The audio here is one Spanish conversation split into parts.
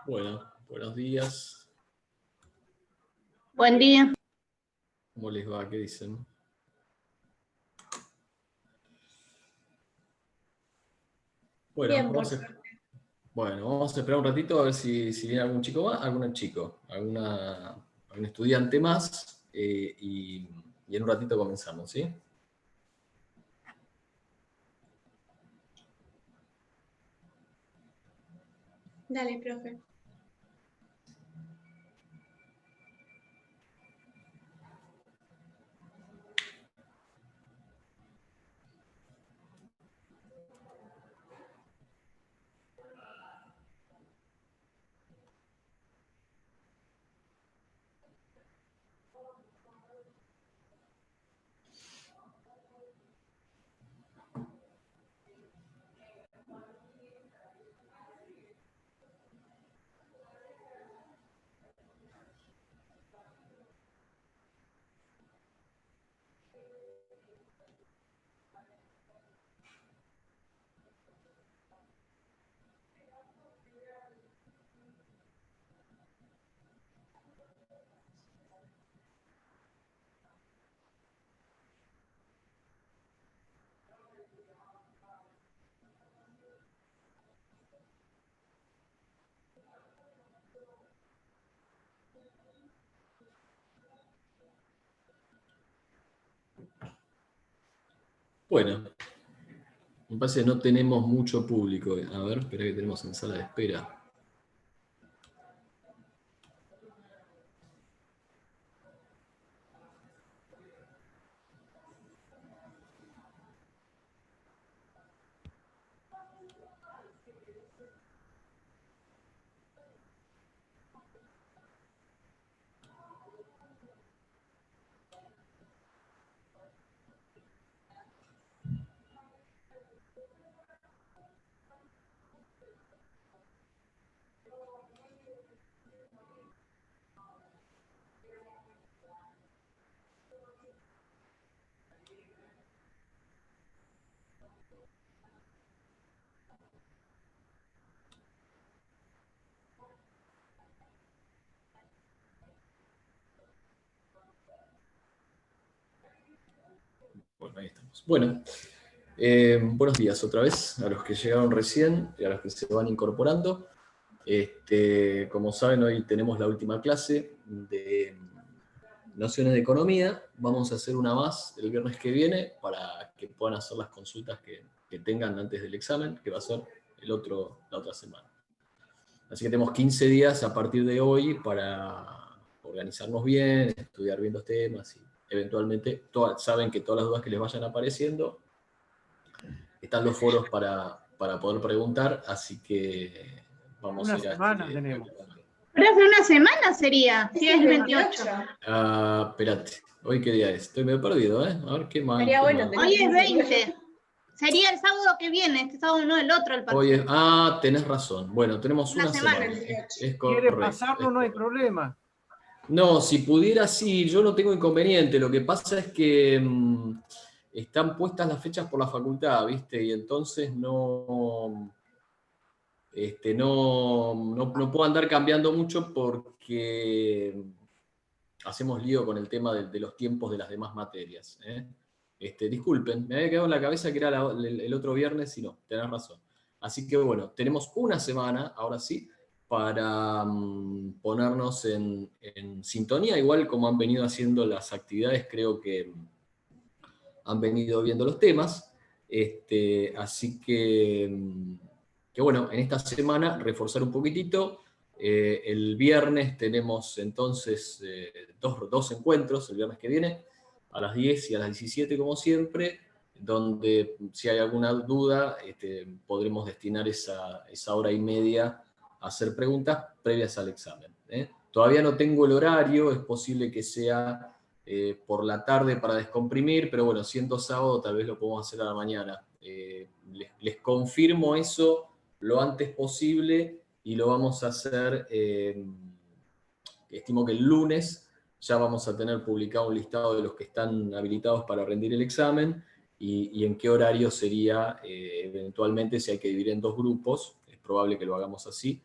Bueno, buenos días. Buen día. ¿Cómo les va? ¿Qué dicen? Bueno, Bien, vamos a esperar un ratito a ver si viene algún chico más, algún estudiante más, y en un ratito comenzamos, ¿sí? Dale, profe. Bueno, me parece que no tenemos mucho público. A ver, espera que tenemos en sala de espera. Bueno, ahí estamos. Bueno, buenos días otra vez a los que llegaron recién y a los que se van incorporando. Como saben, hoy tenemos la última clase de nociones de economía. Vamos a hacer una más el viernes que viene para que puedan hacer las consultas que tengan antes del examen, que va a ser la otra semana. Así que tenemos 15 días a partir de hoy para organizarnos bien, estudiar bien los temas y eventualmente saben que todas las dudas que les vayan apareciendo están los foros para poder preguntar, así que vamos a ir a... Una semana tenemos. Pero hace una semana sería, si es el 28. Espérate, ¿hoy qué día es? Estoy medio perdido, ¿eh? A ver qué mal. Sería qué bueno, mal. hoy es 20. Sería el sábado que viene, este sábado no, el otro el partido. Tenés razón. Bueno, tenemos una semana. Es correcto. ¿Quiere pasarlo? No hay problema. No, si pudiera, sí, yo no tengo inconveniente. Lo que pasa es que están puestas las fechas por la facultad, ¿viste? Y entonces no puedo andar cambiando mucho porque hacemos lío con el tema de los tiempos de las demás materias. Disculpen, me había quedado en la cabeza que era el otro viernes y no, tenés razón. Así que bueno, tenemos una semana, ahora sí, para ponernos en sintonía, igual como han venido haciendo las actividades, creo que han venido viendo los temas. Así que bueno, en esta semana reforzar un poquitito. El viernes tenemos entonces dos encuentros, el viernes que viene, a las 10 y a las 17 como siempre, donde si hay alguna duda podremos destinar esa hora y media a hacer preguntas previas al examen. Todavía no tengo el horario, es posible que sea por la tarde para descomprimir, pero bueno, siendo sábado tal vez lo podemos hacer a la mañana. Les confirmo eso lo antes posible y lo vamos a hacer, estimo que el lunes ya vamos a tener publicado un listado de los que están habilitados para rendir el examen y en qué horario sería eventualmente, si hay que dividir en dos grupos, es probable que lo hagamos así,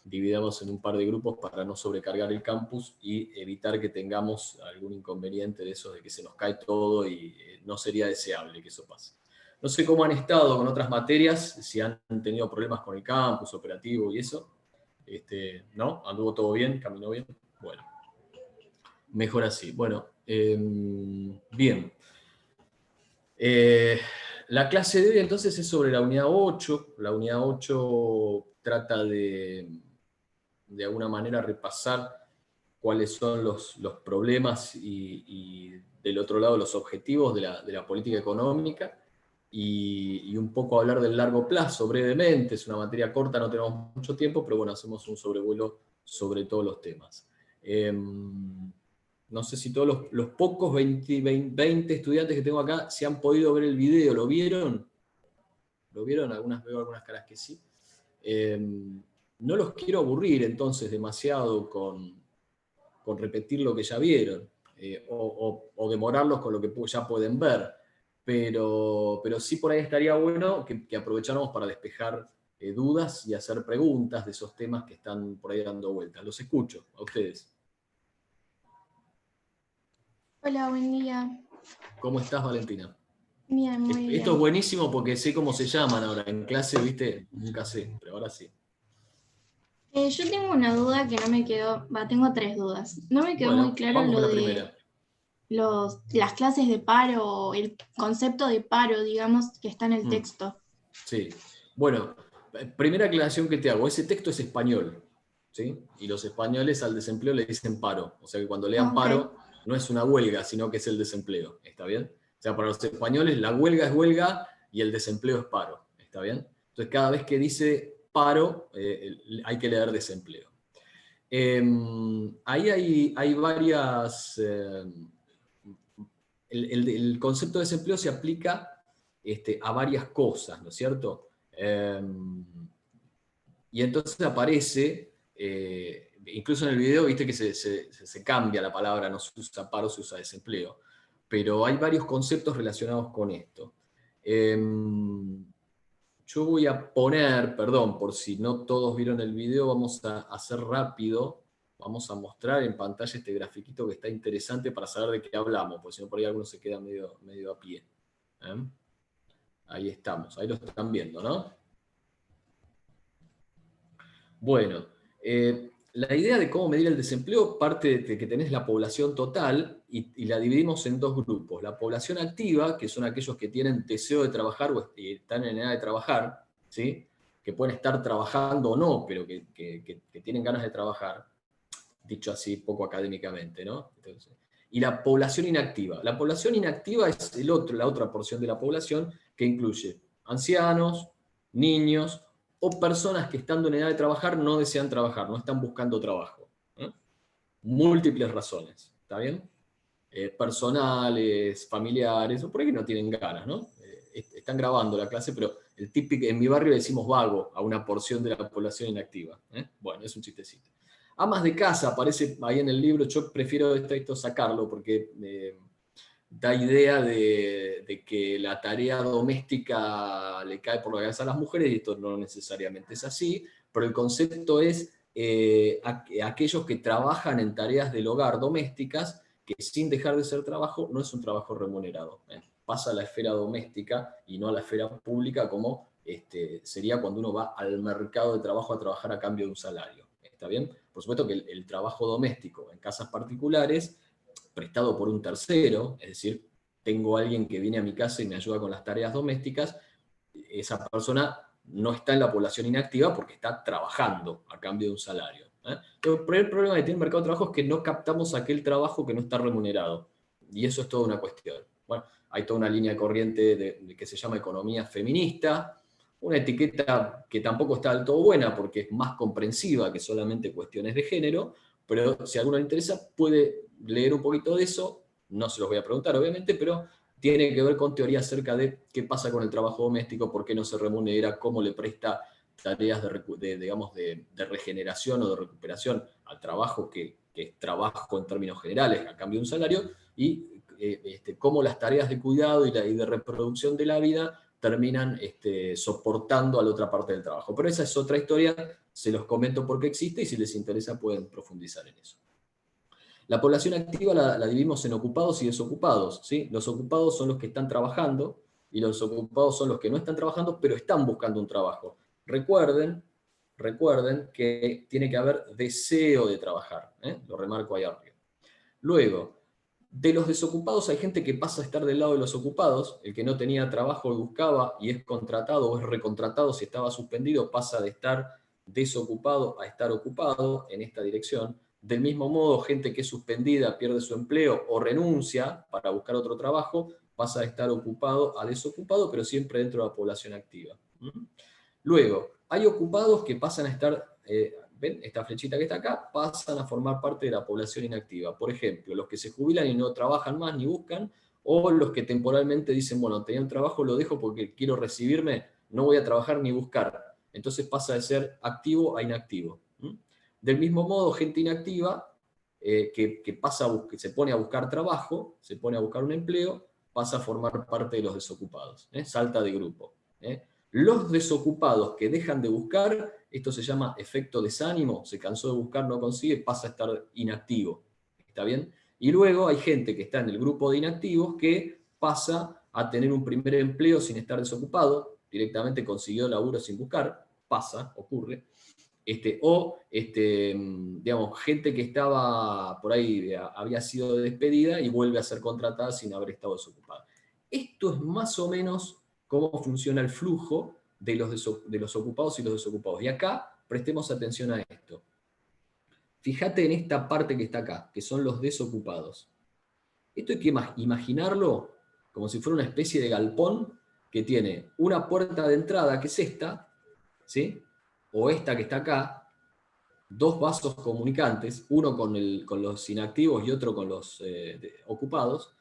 dividamos en un par de grupos para no sobrecargar el campus y evitar que tengamos algún inconveniente de eso, de que se nos cae todo y no sería deseable que eso pase. No sé cómo han estado con otras materias, si han tenido problemas con el campus operativo y eso. ¿No? ¿Anduvo todo bien? ¿Caminó bien? Bueno, mejor así. Bueno, bien. La clase de hoy entonces es sobre la unidad 8. La unidad 8 trata de alguna manera repasar cuáles son los problemas y del otro lado los objetivos de la política económica y un poco hablar del largo plazo brevemente. Es una materia corta, no tenemos mucho tiempo, pero bueno, hacemos un sobrevuelo sobre todos los temas. No sé si todos los pocos 20 estudiantes que tengo acá se han podido ver el video. ¿Lo vieron? ¿Lo vieron? Veo algunas caras que sí. No los quiero aburrir entonces demasiado con repetir lo que ya vieron, o demorarlos con lo que ya pueden ver. Pero sí por ahí estaría bueno que aprovecháramos para despejar dudas y hacer preguntas de esos temas que están por ahí dando vueltas. Los escucho, a ustedes. Hola, buen día. ¿Cómo estás, Valentina? Bien, muy bien. Esto es buenísimo porque sé cómo se llaman ahora. En clase, viste, nunca sé, pero ahora sí. Yo tengo una duda que no me quedó, tengo 3 dudas. No me quedó muy claro vamos lo con la de primera. las clases de paro, el concepto de paro, digamos, que está en el texto. Sí. Bueno, primera aclaración que te hago, ese texto es español, ¿sí? Y los españoles al desempleo le dicen paro. O sea que cuando lean paro, no es una huelga, sino que es el desempleo. ¿Está bien? O sea, para los españoles la huelga es huelga y el desempleo es paro. ¿Está bien? Entonces cada vez que dice paro, hay que leer desempleo. Ahí hay varias... el concepto de desempleo se aplica a varias cosas, ¿no es cierto? Y entonces aparece, incluso en el video, viste que se cambia la palabra, no se usa paro, se usa desempleo, pero hay varios conceptos relacionados con esto. Yo voy a poner, perdón, por si no todos vieron el video, vamos a hacer rápido, vamos a mostrar en pantalla este grafiquito que está interesante para saber de qué hablamos, porque si no por ahí alguno se queda medio a pie. Ahí estamos, ahí lo están viendo, ¿no? Bueno, la idea de cómo medir el desempleo parte de que tenés la población total y la dividimos en dos grupos. La población activa, que son aquellos que tienen deseo de trabajar o están en edad de trabajar, ¿sí? Que pueden estar trabajando o no, pero que tienen ganas de trabajar, dicho así poco académicamente, ¿no? Entonces, y la población inactiva. La población inactiva es la otra porción de la población que incluye ancianos, niños, o personas que estando en edad de trabajar no desean trabajar, no están buscando trabajo. Múltiples razones, ¿está bien? Personales, familiares, o por ahí que no tienen ganas, ¿no? Están grabando la clase, pero el típico, en mi barrio decimos vago a una porción de la población inactiva. Bueno, es un chistecito. Amas de casa aparece ahí en el libro, yo prefiero esto sacarlo porque da idea de que la tarea doméstica le cae por la cabeza a las mujeres, y esto no necesariamente es así, pero el concepto es aquellos que trabajan en tareas del hogar domésticas, que sin dejar de ser trabajo, no es un trabajo remunerado. Pasa a la esfera doméstica y no a la esfera pública, como sería cuando uno va al mercado de trabajo a trabajar a cambio de un salario. ¿Está bien? Por supuesto que el trabajo doméstico en casas particulares, prestado por un tercero, es decir, tengo a alguien que viene a mi casa y me ayuda con las tareas domésticas, esa persona no está en la población inactiva porque está trabajando a cambio de un salario. El primer problema que tiene el mercado de trabajo es que no captamos aquel trabajo que no está remunerado. Y eso es toda una cuestión. Bueno, hay toda una línea corriente que se llama economía feminista, una etiqueta que tampoco está del todo buena porque es más comprensiva que solamente cuestiones de género, pero si a alguno le interesa puede leer un poquito de eso, no se los voy a preguntar obviamente, pero tiene que ver con teoría acerca de qué pasa con el trabajo doméstico, por qué no se remunera, cómo le presta tareas de regeneración o de recuperación al trabajo, que es trabajo en términos generales, a cambio de un salario, y cómo las tareas de cuidado y de reproducción de la vida terminan soportando a la otra parte del trabajo. Pero esa es otra historia, se los comento porque existe y si les interesa pueden profundizar en eso. La población activa la dividimos en ocupados y desocupados, ¿sí? Los ocupados son los que están trabajando y los desocupados son los que no están trabajando, pero están buscando un trabajo. Recuerden que tiene que haber deseo de trabajar, ¿eh? Lo remarco ahí arriba. Luego, de los desocupados hay gente que pasa a estar del lado de los ocupados, el que no tenía trabajo y buscaba y es contratado o es recontratado si estaba suspendido, pasa de estar desocupado a estar ocupado en esta dirección. Del mismo modo, gente que es suspendida, pierde su empleo o renuncia para buscar otro trabajo, pasa de estar ocupado a desocupado, pero siempre dentro de la población activa. Luego, hay ocupados que pasan a estar, ¿ven? Esta flechita que está acá, pasan a formar parte de la población inactiva. Por ejemplo, los que se jubilan y no trabajan más ni buscan, o los que temporalmente dicen, bueno, tenía un trabajo, lo dejo porque quiero recibirme, no voy a trabajar ni buscar. Entonces pasa de ser activo a inactivo. Del mismo modo, gente inactiva que se pone a buscar trabajo, se pone a buscar un empleo, pasa a formar parte de los desocupados. Salta de grupo. Los desocupados que dejan de buscar, esto se llama efecto desánimo, se cansó de buscar, no consigue, pasa a estar inactivo. ¿Está bien? Y luego hay gente que está en el grupo de inactivos que pasa a tener un primer empleo sin estar desocupado, directamente consiguió laburo sin buscar, pasa, ocurre. Digamos, gente que estaba por ahí, había sido despedida y vuelve a ser contratada sin haber estado desocupada. Esto es más o menos cómo funciona el flujo de los ocupados y los desocupados. Y acá prestemos atención a esto. Fíjate en esta parte que está acá, que son los desocupados. Esto hay que imaginarlo como si fuera una especie de galpón que tiene una puerta de entrada, que es esta, ¿sí? O esta que está acá, dos vasos comunicantes, uno con los inactivos y otro con los ocupados,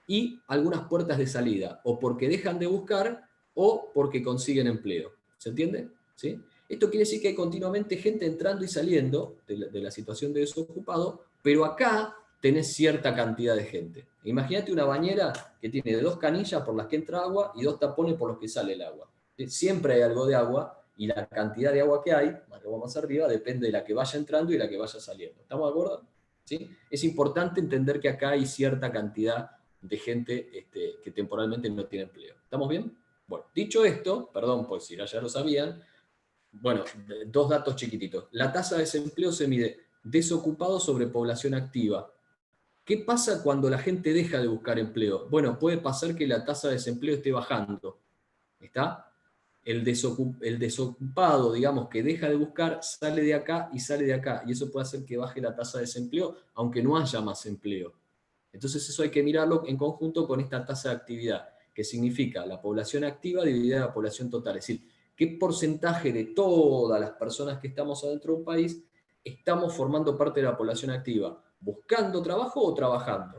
y algunas puertas de salida, o porque dejan de buscar o porque consiguen empleo. ¿Se entiende? ¿Sí? Esto quiere decir que hay continuamente gente entrando y saliendo de la situación de desocupado, pero acá tenés cierta cantidad de gente. Imagínate una bañera que tiene dos canillas por las que entra agua y dos tapones por los que sale el agua. Siempre hay algo de agua, y la cantidad de agua que hay, más arriba, depende de la que vaya entrando y la que vaya saliendo. ¿Estamos de acuerdo? ¿Sí? Es importante entender que acá hay cierta cantidad de gente que temporalmente no tiene empleo. ¿Estamos bien? Bueno, dicho esto, perdón, pues si ya lo sabían, bueno, dos datos chiquititos. La tasa de desempleo se mide desocupado sobre población activa. ¿Qué pasa cuando la gente deja de buscar empleo? Bueno, puede pasar que la tasa de desempleo esté bajando. ¿Está? El desocupado, digamos, que deja de buscar, sale de acá y sale de acá. Y eso puede hacer que baje la tasa de desempleo, aunque no haya más empleo. Entonces eso hay que mirarlo en conjunto con esta tasa de actividad, que significa la población activa dividida en la población total. Es decir, qué porcentaje de todas las personas que estamos adentro de un país estamos formando parte de la población activa, buscando trabajo o trabajando.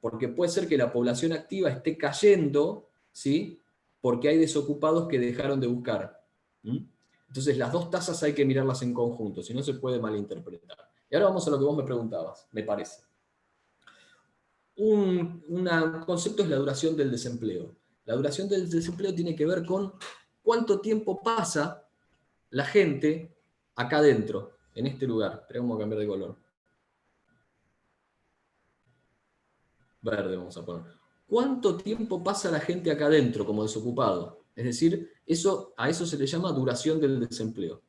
Porque puede ser que la población activa esté cayendo, ¿sí? Porque hay desocupados que dejaron de buscar. Entonces las dos tasas hay que mirarlas en conjunto, si no se puede malinterpretar. Y ahora vamos a lo que vos me preguntabas, me parece. Un concepto es la duración del desempleo. La duración del desempleo tiene que ver con cuánto tiempo pasa la gente acá adentro, en este lugar. Espera, vamos a cambiar de color. Verde vamos a poner. ¿Cuánto tiempo pasa la gente acá adentro como desocupado? Es decir, a eso se le llama duración del desempleo.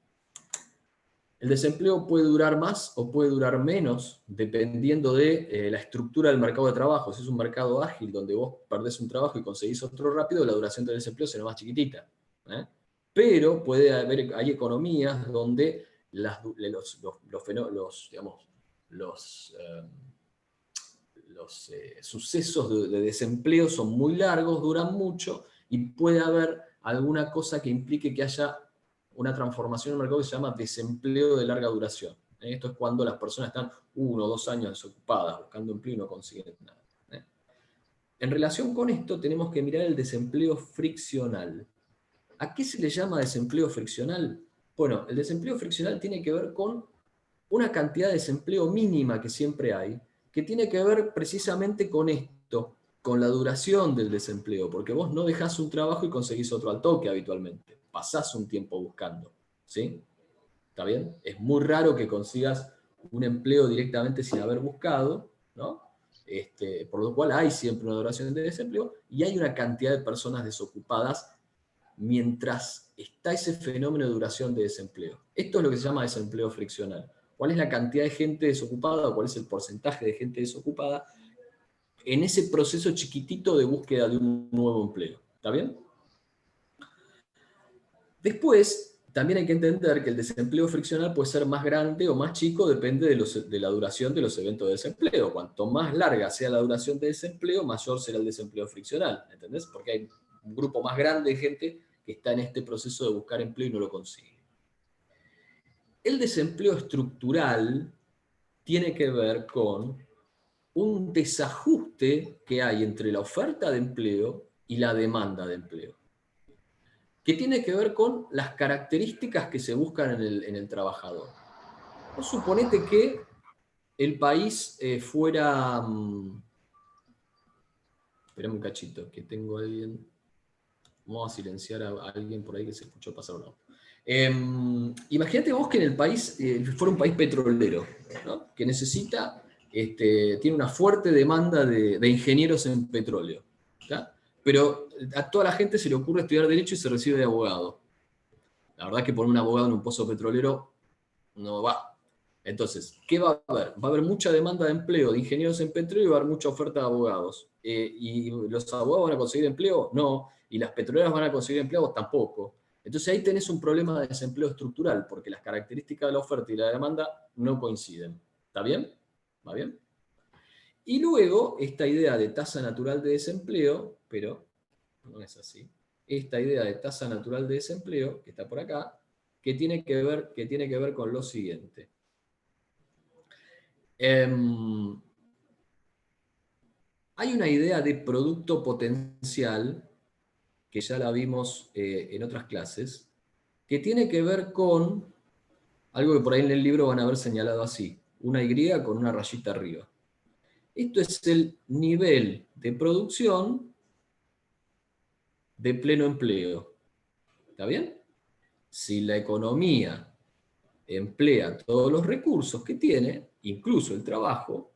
El desempleo puede durar más o puede durar menos, dependiendo de la estructura del mercado de trabajo. Si es un mercado ágil, donde vos perdés un trabajo y conseguís otro rápido, la duración del desempleo será más chiquitita. Pero hay economías donde los sucesos de desempleo son muy largos, duran mucho, y puede haber alguna cosa que implique que haya una transformación en el mercado que se llama desempleo de larga duración. Esto es cuando las personas están 1 o 2 años desocupadas, buscando empleo y no consiguen nada. En relación con esto tenemos que mirar el desempleo friccional. ¿A qué se le llama desempleo friccional? Bueno, el desempleo friccional tiene que ver con una cantidad de desempleo mínima que siempre hay, que tiene que ver precisamente con esto, con la duración del desempleo, porque vos no dejás un trabajo y conseguís otro al toque habitualmente. Pasás un tiempo buscando, ¿sí? ¿Está bien? Es muy raro que consigas un empleo directamente sin haber buscado, ¿no? Por lo cual hay siempre una duración de desempleo y hay una cantidad de personas desocupadas mientras está ese fenómeno de duración de desempleo. Esto es lo que se llama desempleo friccional. ¿Cuál es la cantidad de gente desocupada o cuál es el porcentaje de gente desocupada en ese proceso chiquitito de búsqueda de un nuevo empleo? ¿Está bien? Después, también hay que entender que el desempleo friccional puede ser más grande o más chico, depende de la duración de los eventos de desempleo. Cuanto más larga sea la duración de desempleo, mayor será el desempleo friccional. ¿Entendés? Porque hay un grupo más grande de gente que está en este proceso de buscar empleo y no lo consigue. El desempleo estructural tiene que ver con un desajuste que hay entre la oferta de empleo y la demanda de empleo, que tiene que ver con las características que se buscan en el trabajador. Vos suponete que el país fuera... Esperame un cachito, que tengo a alguien... Vamos a silenciar a alguien por ahí que se escuchó pasar un auto. Imagínate vos que en el país fuera un país petrolero, ¿no? Que necesita, tiene una fuerte demanda de ingenieros en petróleo, ¿tá? Pero a toda la gente se le ocurre estudiar Derecho y se recibe de abogado. La verdad es que poner un abogado en un pozo petrolero no va. Entonces, ¿qué va a haber? Va a haber mucha demanda de empleo de ingenieros en petróleo y va a haber mucha oferta de abogados. ¿Y los abogados van a conseguir empleo? No. ¿Y las petroleras van a conseguir empleo? Tampoco. Entonces ahí tenés un problema de desempleo estructural, porque las características de la oferta y la demanda no coinciden. ¿Está bien? ¿Va bien? Y luego, esta idea de tasa natural de desempleo, pero no es así, esta idea de tasa natural de desempleo, que está por acá, que tiene que ver con lo siguiente. Hay una idea de producto potencial, que ya la vimos en otras clases, que tiene que ver con algo que por ahí en el libro van a haber señalado así, una Y con una rayita arriba. Esto es el nivel de producción de pleno empleo. ¿Está bien? Si la economía emplea todos los recursos que tiene, incluso el trabajo,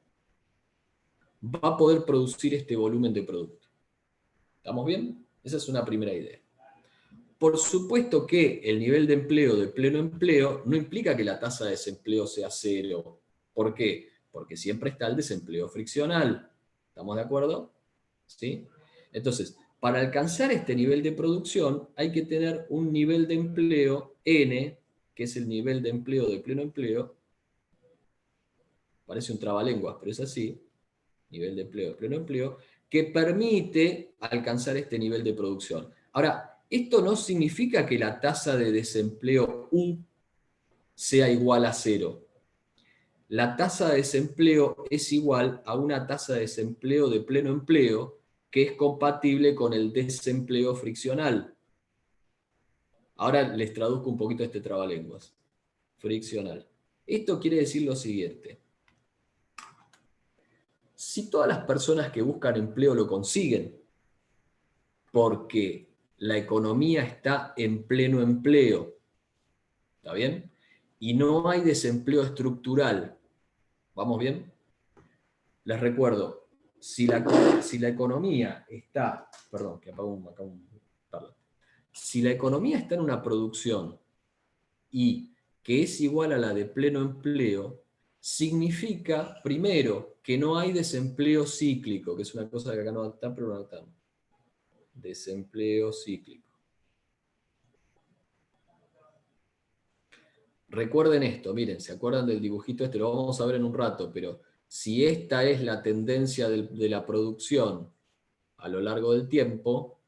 va a poder producir este volumen de producto. ¿Estamos bien? Esa es una primera idea. Por supuesto que el nivel de empleo de pleno empleo no implica que la tasa de desempleo sea cero. ¿Por qué? Porque siempre está el desempleo friccional. ¿Estamos de acuerdo? ¿Sí? Entonces, para alcanzar este nivel de producción hay que tener un nivel de empleo N, que es el nivel de empleo de pleno empleo. Parece un trabalenguas, pero es así. Nivel de empleo de pleno empleo, que permite alcanzar este nivel de producción. Ahora, esto no significa que la tasa de desempleo U sea igual a 0. La tasa de desempleo es igual a una tasa de desempleo de pleno empleo que es compatible con el desempleo friccional. Ahora les traduzco un poquito este trabalenguas. Friccional. Esto quiere decir lo siguiente. Si todas las personas que buscan empleo lo consiguen, porque la economía está en pleno empleo, ¿está bien? Y no hay desempleo estructural, ¿vamos bien? Les recuerdo, si la economía está, perdón, que apago un parlante. Si la economía está en una producción y que es igual a la de pleno empleo, significa, primero, que no hay desempleo cíclico, que es una cosa que acá no está, pero no anotamos. Desempleo cíclico. Recuerden esto, miren, ¿se acuerdan del dibujito este? Lo vamos a ver en un rato, pero si esta es la tendencia de la producción a lo largo del tiempo,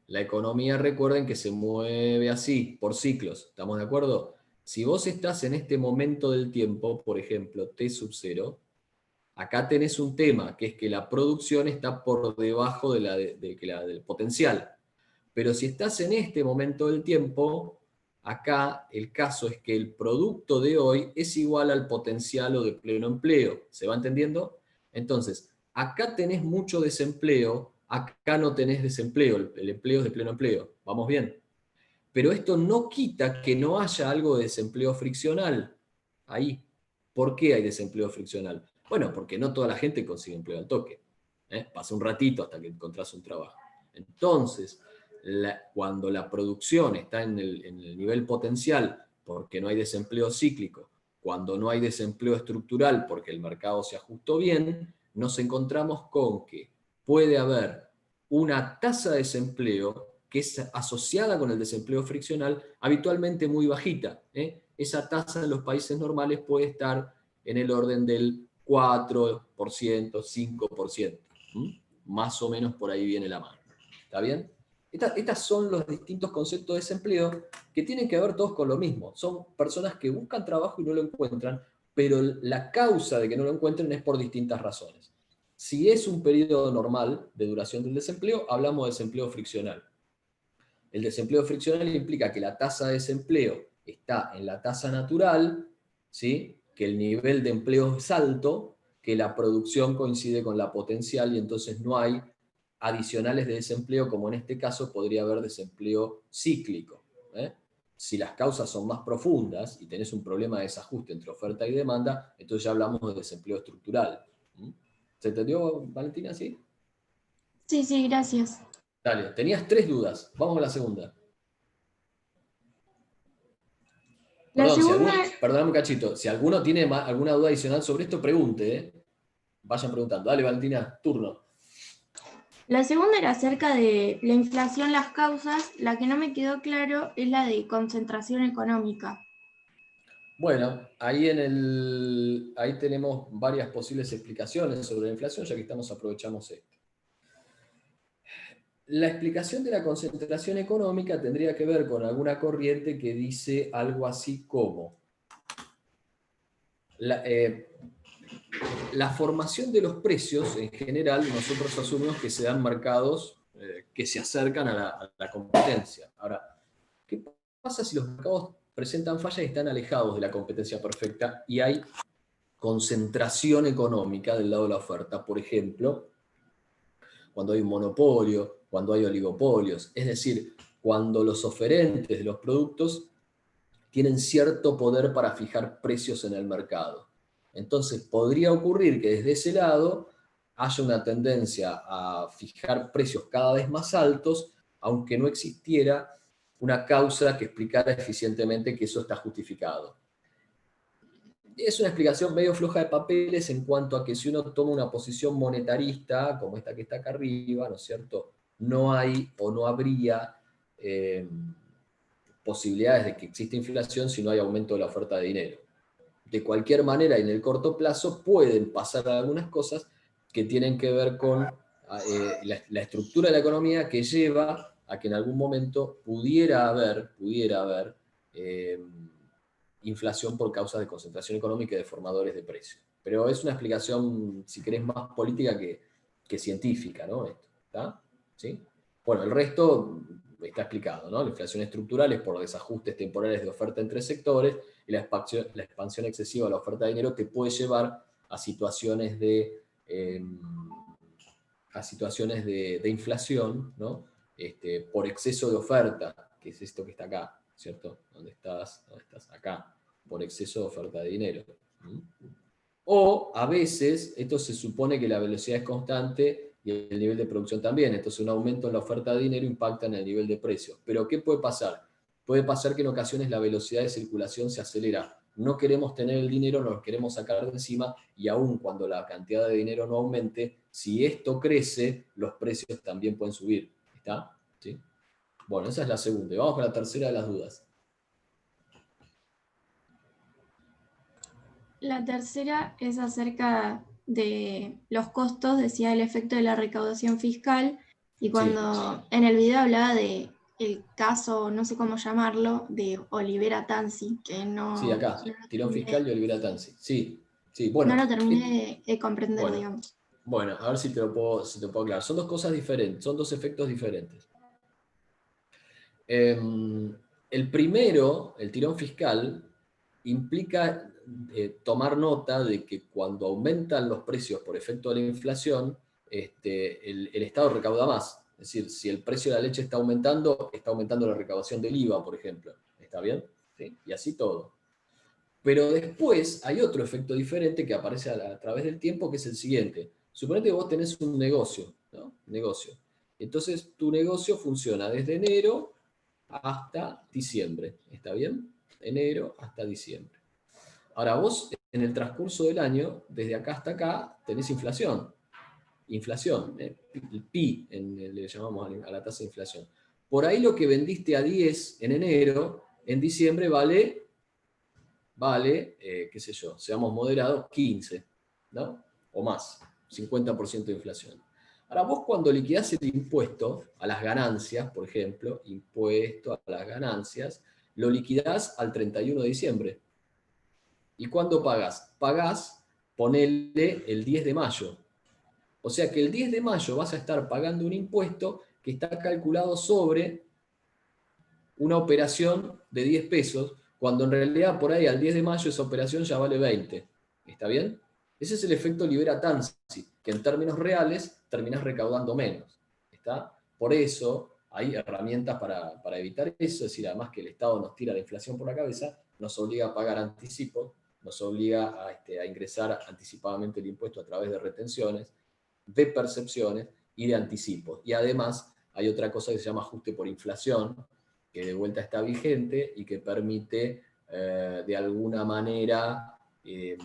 la economía, recuerden que se mueve así, por ciclos, ¿estamos de acuerdo? Si vos estás en este momento del tiempo, por ejemplo, T sub 0, acá tenés un tema, que es que la producción está por debajo del potencial. Pero si estás en este momento del tiempo, acá el caso es que el producto de hoy es igual al potencial o de pleno empleo. ¿Se va entendiendo? Entonces, acá tenés mucho desempleo, acá no tenés desempleo, el empleo es de pleno empleo, ¿vamos bien? Pero esto no quita que no haya algo de desempleo friccional ahí. ¿Por qué hay desempleo friccional? Bueno, porque no toda la gente consigue empleo al toque. Pasa un ratito hasta que encontrás un trabajo. Entonces, cuando la producción está en el nivel potencial, porque no hay desempleo cíclico, cuando no hay desempleo estructural, porque el mercado se ajustó bien, nos encontramos con que puede haber una tasa de desempleo que es asociada con el desempleo friccional, habitualmente muy bajita. Esa tasa en los países normales puede estar en el orden del 4%, 5%. Más o menos por ahí viene la mano. ¿Está bien? Estas son los distintos conceptos de desempleo que tienen que ver todos con lo mismo. Son personas que buscan trabajo y no lo encuentran, pero la causa de que no lo encuentren es por distintas razones. Si es un periodo normal de duración del desempleo, hablamos de desempleo friccional. El desempleo friccional implica que la tasa de desempleo está en la tasa natural, ¿sí? Que el nivel de empleo es alto, que la producción coincide con la potencial y entonces no hay adicionales de desempleo, como en este caso podría haber desempleo cíclico. Si las causas son más profundas y tenés un problema de desajuste entre oferta y demanda, entonces ya hablamos de desempleo estructural. ¿Se entendió, Valentina? ¿Sí? Sí, sí, gracias. Dale, tenías 3 dudas. Vamos a la segunda. La Perdón, segunda, perdóname un cachito. Si alguno tiene alguna duda adicional sobre esto, pregunte. Vayan preguntando. Dale, Valentina, turno. la segunda era acerca de la inflación, las causas. La que no me quedó claro es la de concentración económica. Bueno, ahí tenemos varias posibles explicaciones sobre la inflación, ya que aprovechamos esto. La explicación de la concentración económica tendría que ver con alguna corriente que dice algo así como la formación de los precios, en general, nosotros asumimos que se dan mercados que se acercan a la competencia. Ahora, ¿qué pasa si los mercados presentan fallas y están alejados de la competencia perfecta y hay concentración económica del lado de la oferta? Por ejemplo, cuando hay un monopolio, cuando hay oligopolios, es decir, cuando los oferentes de los productos tienen cierto poder para fijar precios en el mercado. Entonces, podría ocurrir que desde ese lado haya una tendencia a fijar precios cada vez más altos, aunque no existiera una causa que explicara eficientemente que eso está justificado. Es una explicación medio floja de papeles en cuanto a que si uno toma una posición monetarista, como esta que está acá arriba, ¿no es cierto?, no hay o no habría posibilidades de que exista inflación si no hay aumento de la oferta de dinero. De cualquier manera, en el corto plazo pueden pasar algunas cosas que tienen que ver con la estructura de la economía que lleva a que en algún momento pudiera haber inflación por causa de concentración económica y de formadores de precios. Pero es una explicación, si querés, más política que científica, ¿no? Esto, ¿está? ¿Sí? Bueno, el resto está explicado, ¿no? La inflación estructural es por desajustes temporales de oferta entre sectores y la expansión excesiva de la oferta de dinero que puede llevar a situaciones de inflación, ¿no? Por exceso de oferta, que es esto que está acá, ¿cierto? ¿Dónde estás? Acá, por exceso de oferta de dinero. O a veces, esto se supone que la velocidad es constante y el nivel de producción también, entonces un aumento en la oferta de dinero impacta en el nivel de precio. Pero ¿qué puede pasar? Puede pasar que en ocasiones la velocidad de circulación se acelera. No queremos tener el dinero, nos lo queremos sacar de encima, y aun cuando la cantidad de dinero no aumente, si esto crece, los precios también pueden subir. ¿Está? ¿Sí? Bueno, esa es la segunda. Y vamos con la tercera de las dudas. La tercera es acerca de los costos, decía el efecto de la recaudación fiscal, y cuando en el video hablaba de el caso, no sé cómo llamarlo, de Olivera Tanzi, que no... Sí, acá, tirón fiscal y Olivera Tanzi. Sí, bueno. No lo terminé de comprender, bueno, digamos. Bueno, a ver si te lo puedo aclarar. Son dos cosas diferentes, son dos efectos diferentes. El primero, el tirón fiscal, implica tomar nota de que cuando aumentan los precios por efecto de la inflación, el Estado recauda más. Es decir, si el precio de la leche está aumentando la recaudación del IVA, por ejemplo. ¿Está bien? ¿Sí? Y así todo. Pero después hay otro efecto diferente que aparece a través del tiempo, que es el siguiente. Suponete que vos tenés un negocio, ¿no? Negocio. Entonces, tu negocio funciona desde enero hasta diciembre. ¿Está bien? Enero hasta diciembre. Ahora, vos en el transcurso del año, desde acá hasta acá, tenés inflación. Inflación, el PI, le llamamos a la tasa de inflación. Por ahí lo que vendiste a 10 en enero, en diciembre vale, qué sé yo, seamos moderados, 15, ¿no? O más, 50% de inflación. Ahora, vos cuando liquidás el impuesto a las ganancias, por ejemplo, impuesto a las ganancias, lo liquidás al 31 de diciembre. ¿Y cuándo pagás? Pagás, ponele el 10 de mayo. O sea que el 10 de mayo vas a estar pagando un impuesto que está calculado sobre una operación de 10 pesos, cuando en realidad por ahí al 10 de mayo esa operación ya vale 20. ¿Está bien? Ese es el efecto Libera-Tanzi, que en términos reales terminás recaudando menos. ¿Está? Por eso hay herramientas para evitar eso, es decir, además que el Estado nos tira la inflación por la cabeza, nos obliga a pagar anticipos, nos obliga a ingresar anticipadamente el impuesto a través de retenciones, de percepciones y de anticipos. Y además hay otra cosa que se llama ajuste por inflación, que de vuelta está vigente y que permite de alguna manera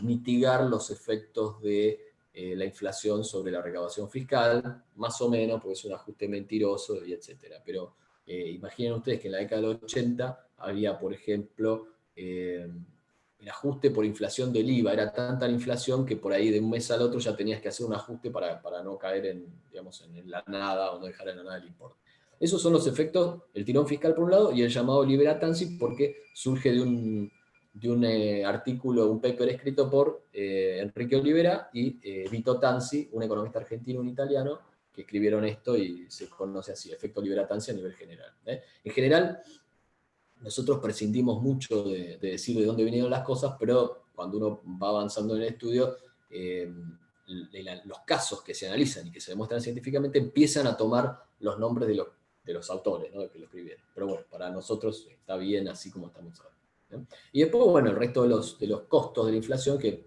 mitigar los efectos de la inflación sobre la recaudación fiscal, más o menos, porque es un ajuste mentiroso y etcétera. Pero imaginen ustedes que en la década de los 80 había, por ejemplo, el ajuste por inflación del IVA. Era tanta la inflación que por ahí de un mes al otro ya tenías que hacer un ajuste para no caer digamos, en la nada o no dejar en la nada el importe. Esos son los efectos, el tirón fiscal por un lado y el llamado Libera-Tanzi, porque surge de un artículo, un paper escrito por Enrique Olivera y Vito Tanzi, un economista argentino, un italiano, que escribieron esto y se conoce así, efecto Libera-Tanzi a nivel general. En general, nosotros prescindimos mucho de decir de dónde vinieron las cosas, pero cuando uno va avanzando en el estudio, los casos que se analizan y que se demuestran científicamente empiezan a tomar los nombres de los autores, ¿no? Que lo escribieron. Pero bueno, para nosotros está bien así como estamos ahora, ¿no? Y después, bueno, el resto de los costos de la inflación, que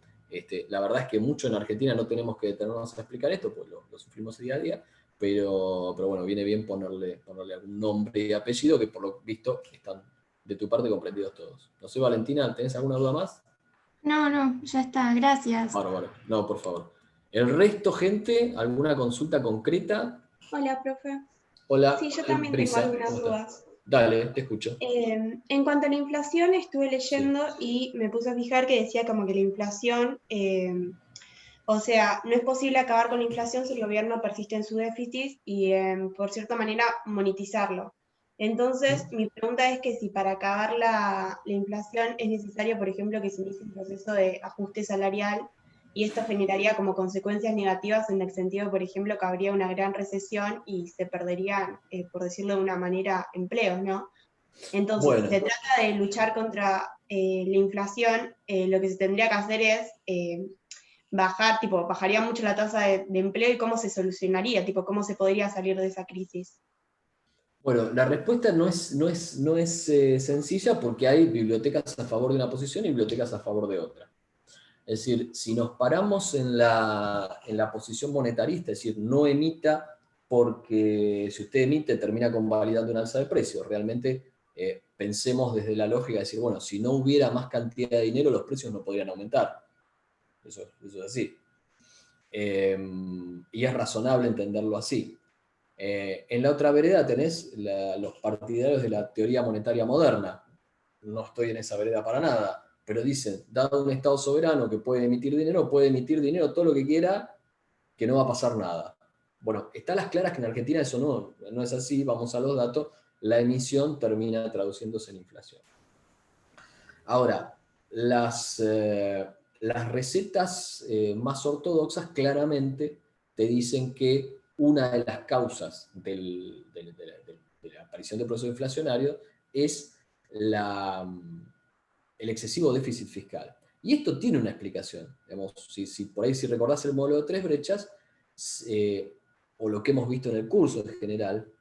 la verdad es que mucho en Argentina no tenemos que detenernos a explicar esto, pues lo sufrimos día a día, pero bueno, viene bien ponerle algún nombre y apellido que por lo visto están de tu parte comprendidos todos. No sé, Valentina, ¿tenés alguna duda más? No, ya está, gracias. Bárbaro, no, por favor. El resto, gente, ¿alguna consulta concreta? Hola, profe. Hola, Sí, yo también tengo Brisa, algunas ¿cómo estás? dudas. Dale, te escucho. En cuanto a la inflación, estuve leyendo y me puse a fijar que decía como que la inflación, o sea, no es posible acabar con la inflación si el gobierno persiste en su déficit y, por cierta manera, monetizarlo. Entonces, mi pregunta es que si para acabar la inflación es necesario, por ejemplo, que se inicie un proceso de ajuste salarial y esto generaría como consecuencias negativas en el sentido, por ejemplo, que habría una gran recesión y se perderían, por decirlo de una manera, empleos, ¿no? Entonces, Bueno. si se trata de luchar contra la inflación, lo que se tendría que hacer es bajaría mucho la tasa de empleo y cómo se solucionaría, cómo se podría salir de esa crisis. Bueno, la respuesta no es sencilla porque hay bibliotecas a favor de una posición y bibliotecas a favor de otra. Es decir, si nos paramos en la posición monetarista, es decir, no emita porque si usted emite termina convalidando una alza de precios. Realmente pensemos desde la lógica de decir, bueno, si no hubiera más cantidad de dinero, los precios no podrían aumentar. Eso es así. Y es razonable entenderlo así. En la otra vereda tenés los partidarios de la teoría monetaria moderna. No estoy en esa vereda para nada, pero dicen, dado un Estado soberano que puede emitir dinero todo lo que quiera, que no va a pasar nada. Bueno, está a las claras que en Argentina eso no es así, vamos a los datos, la emisión termina traduciéndose en inflación. Ahora, las recetas más ortodoxas claramente te dicen que una de las causas de la aparición del proceso inflacionario es el excesivo déficit fiscal. Y esto tiene una explicación. Digamos, si por ahí si recordás el modelo de 3 brechas, o lo que hemos visto en el curso en general,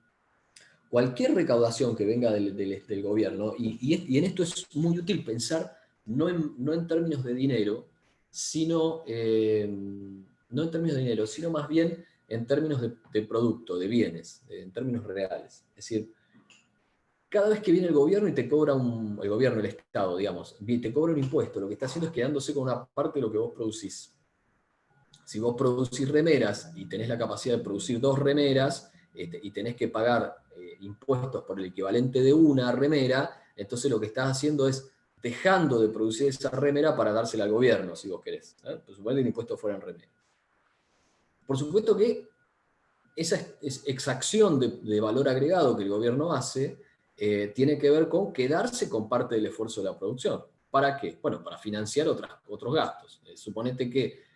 cualquier recaudación que venga del gobierno, y en esto es muy útil pensar no en términos de dinero, sino, no en términos de dinero, sino más bien en términos de producto, de bienes, en términos reales. Es decir, cada vez que viene el gobierno y te cobra el gobierno, el Estado, digamos, te cobra un impuesto, lo que está haciendo es quedándose con una parte de lo que vos producís. Si vos producís remeras y tenés la capacidad de producir 2 remeras, y tenés que pagar impuestos por el equivalente de una remera, entonces lo que estás haciendo es dejando de producir esa remera para dársela al gobierno, si vos querés. Pues suponete que el impuesto fuera en remera. Por supuesto que esa exacción de valor agregado que el gobierno hace tiene que ver con quedarse con parte del esfuerzo de la producción. ¿Para qué? Bueno, para financiar otros gastos. Suponete que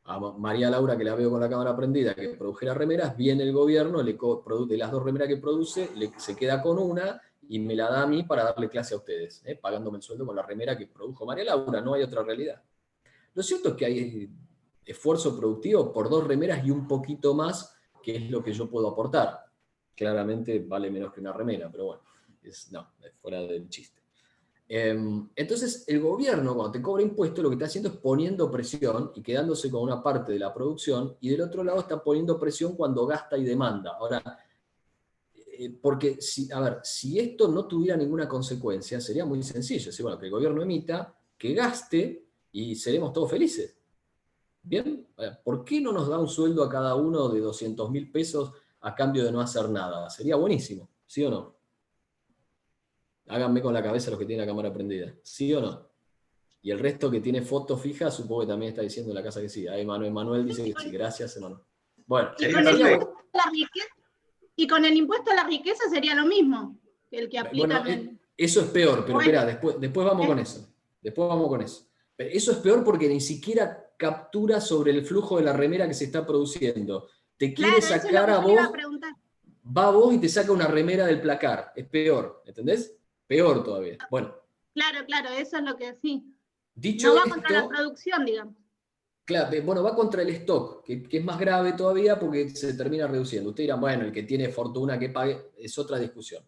a María Laura, que la veo con la cámara prendida, que produjera remeras, viene el gobierno, de las 2 remeras que produce, se queda con una y me la da a mí para darle clase a ustedes, pagándome el sueldo con la remera que produjo María Laura. No hay otra realidad. Lo cierto es que hay esfuerzo productivo por 2 remeras y un poquito más, que es lo que yo puedo aportar. Claramente vale menos que una remera, pero bueno, es fuera del chiste. Entonces, el gobierno, cuando te cobra impuestos, lo que está haciendo es poniendo presión y quedándose con una parte de la producción, y del otro lado está poniendo presión cuando gasta y demanda. Ahora, porque, si esto no tuviera ninguna consecuencia, sería muy sencillo. Es bueno, que el gobierno emita, que gaste, y seremos todos felices. ¿Bien? ¿Por qué no nos da un sueldo a cada uno de 200.000 pesos a cambio de no hacer nada? Sería buenísimo, ¿sí o no? Háganme con la cabeza los que tienen la cámara prendida, ¿sí o no? Y el resto que tiene foto fija, supongo que también está diciendo en la casa que sí. Ahí Manuel dice que sí, gracias, Emanuel. Bueno, y con el impuesto a la riqueza sería lo mismo que el que aplica. Bueno, eso es peor, pero espera, después vamos con eso. Después vamos con eso. Pero eso es peor porque ni siquiera captura sobre el flujo de la remera que se está produciendo. Te quiere sacar a vos, va a vos y te saca una remera del placar. Es peor, ¿entendés? Peor todavía. Bueno. Claro, eso es lo que sí. Dicho no va esto, contra la producción, digamos. Claro, bueno, va contra el stock, que es más grave todavía porque se termina reduciendo. Ustedes dirán, bueno, el que tiene fortuna que pague, es otra discusión.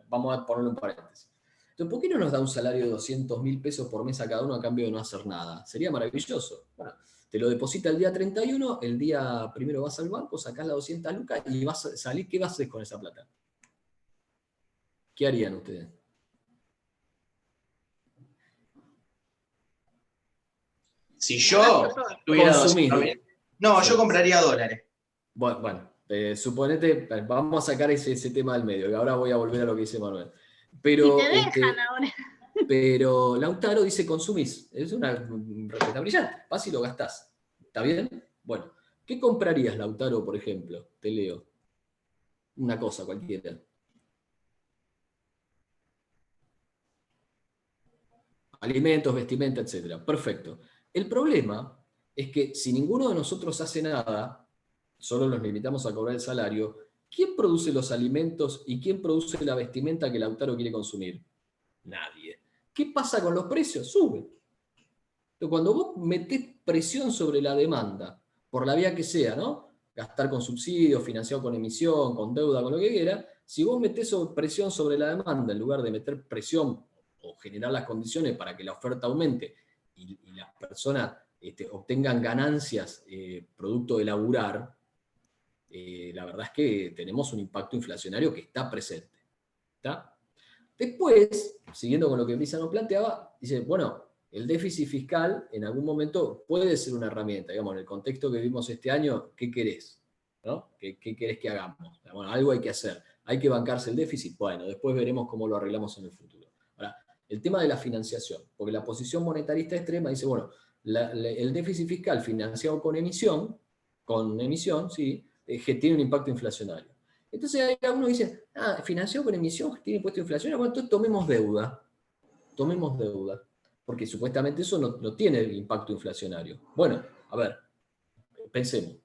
Vamos a ponerlo en paréntesis. Entonces, ¿por qué no nos da un salario de 200.000 pesos por mes a cada uno a cambio de no hacer nada? Sería maravilloso. Bueno, te lo deposita el día 31, el día primero vas al banco, sacás las 200 lucas y vas a salir. ¿Qué vas a hacer con esa plata? ¿Qué harían ustedes? Si yo tuviera 200.000, no, yo compraría dólares. Bueno, suponete, vamos a sacar ese tema del medio, y ahora voy a volver a lo que dice Manuel. Pero, y te dejan ahora. Pero Lautaro dice consumís. Es una respuesta brillante. Vas y lo gastás. ¿Está bien? Bueno, ¿qué comprarías, Lautaro, por ejemplo? Te leo. Una cosa cualquiera. Alimentos, vestimenta, etc. Perfecto. El problema es que si ninguno de nosotros hace nada, solo nos limitamos a cobrar el salario, ¿quién produce los alimentos y quién produce la vestimenta que Lautaro quiere consumir? Nadie. ¿Qué pasa con los precios? Suben. Entonces, cuando vos metés presión sobre la demanda, por la vía que sea, ¿no? Gastar con subsidios, financiado con emisión, con deuda, con lo que quiera, si vos metés presión sobre la demanda en lugar de meter presión o generar las condiciones para que la oferta aumente y las personas obtengan ganancias producto de laburar, la verdad es que tenemos un impacto inflacionario que está presente. ¿Está? Después, siguiendo con lo que Brisa nos planteaba, dice, bueno, el déficit fiscal en algún momento puede ser una herramienta. Digamos, en el contexto que vimos este año, ¿qué querés? ¿No? ¿Qué querés que hagamos? Bueno, algo hay que hacer. ¿Hay que bancarse el déficit? Bueno, después veremos cómo lo arreglamos en el futuro. Ahora, el tema de la financiación, porque la posición monetarista extrema dice, bueno, el déficit fiscal financiado con emisión, sí, tiene un impacto inflacionario. Entonces hay algunos que dicen, financiado con emisión tiene impuesto inflacionario, bueno, entonces tomemos deuda, porque supuestamente eso no tiene impacto inflacionario. Bueno, a ver, pensemos.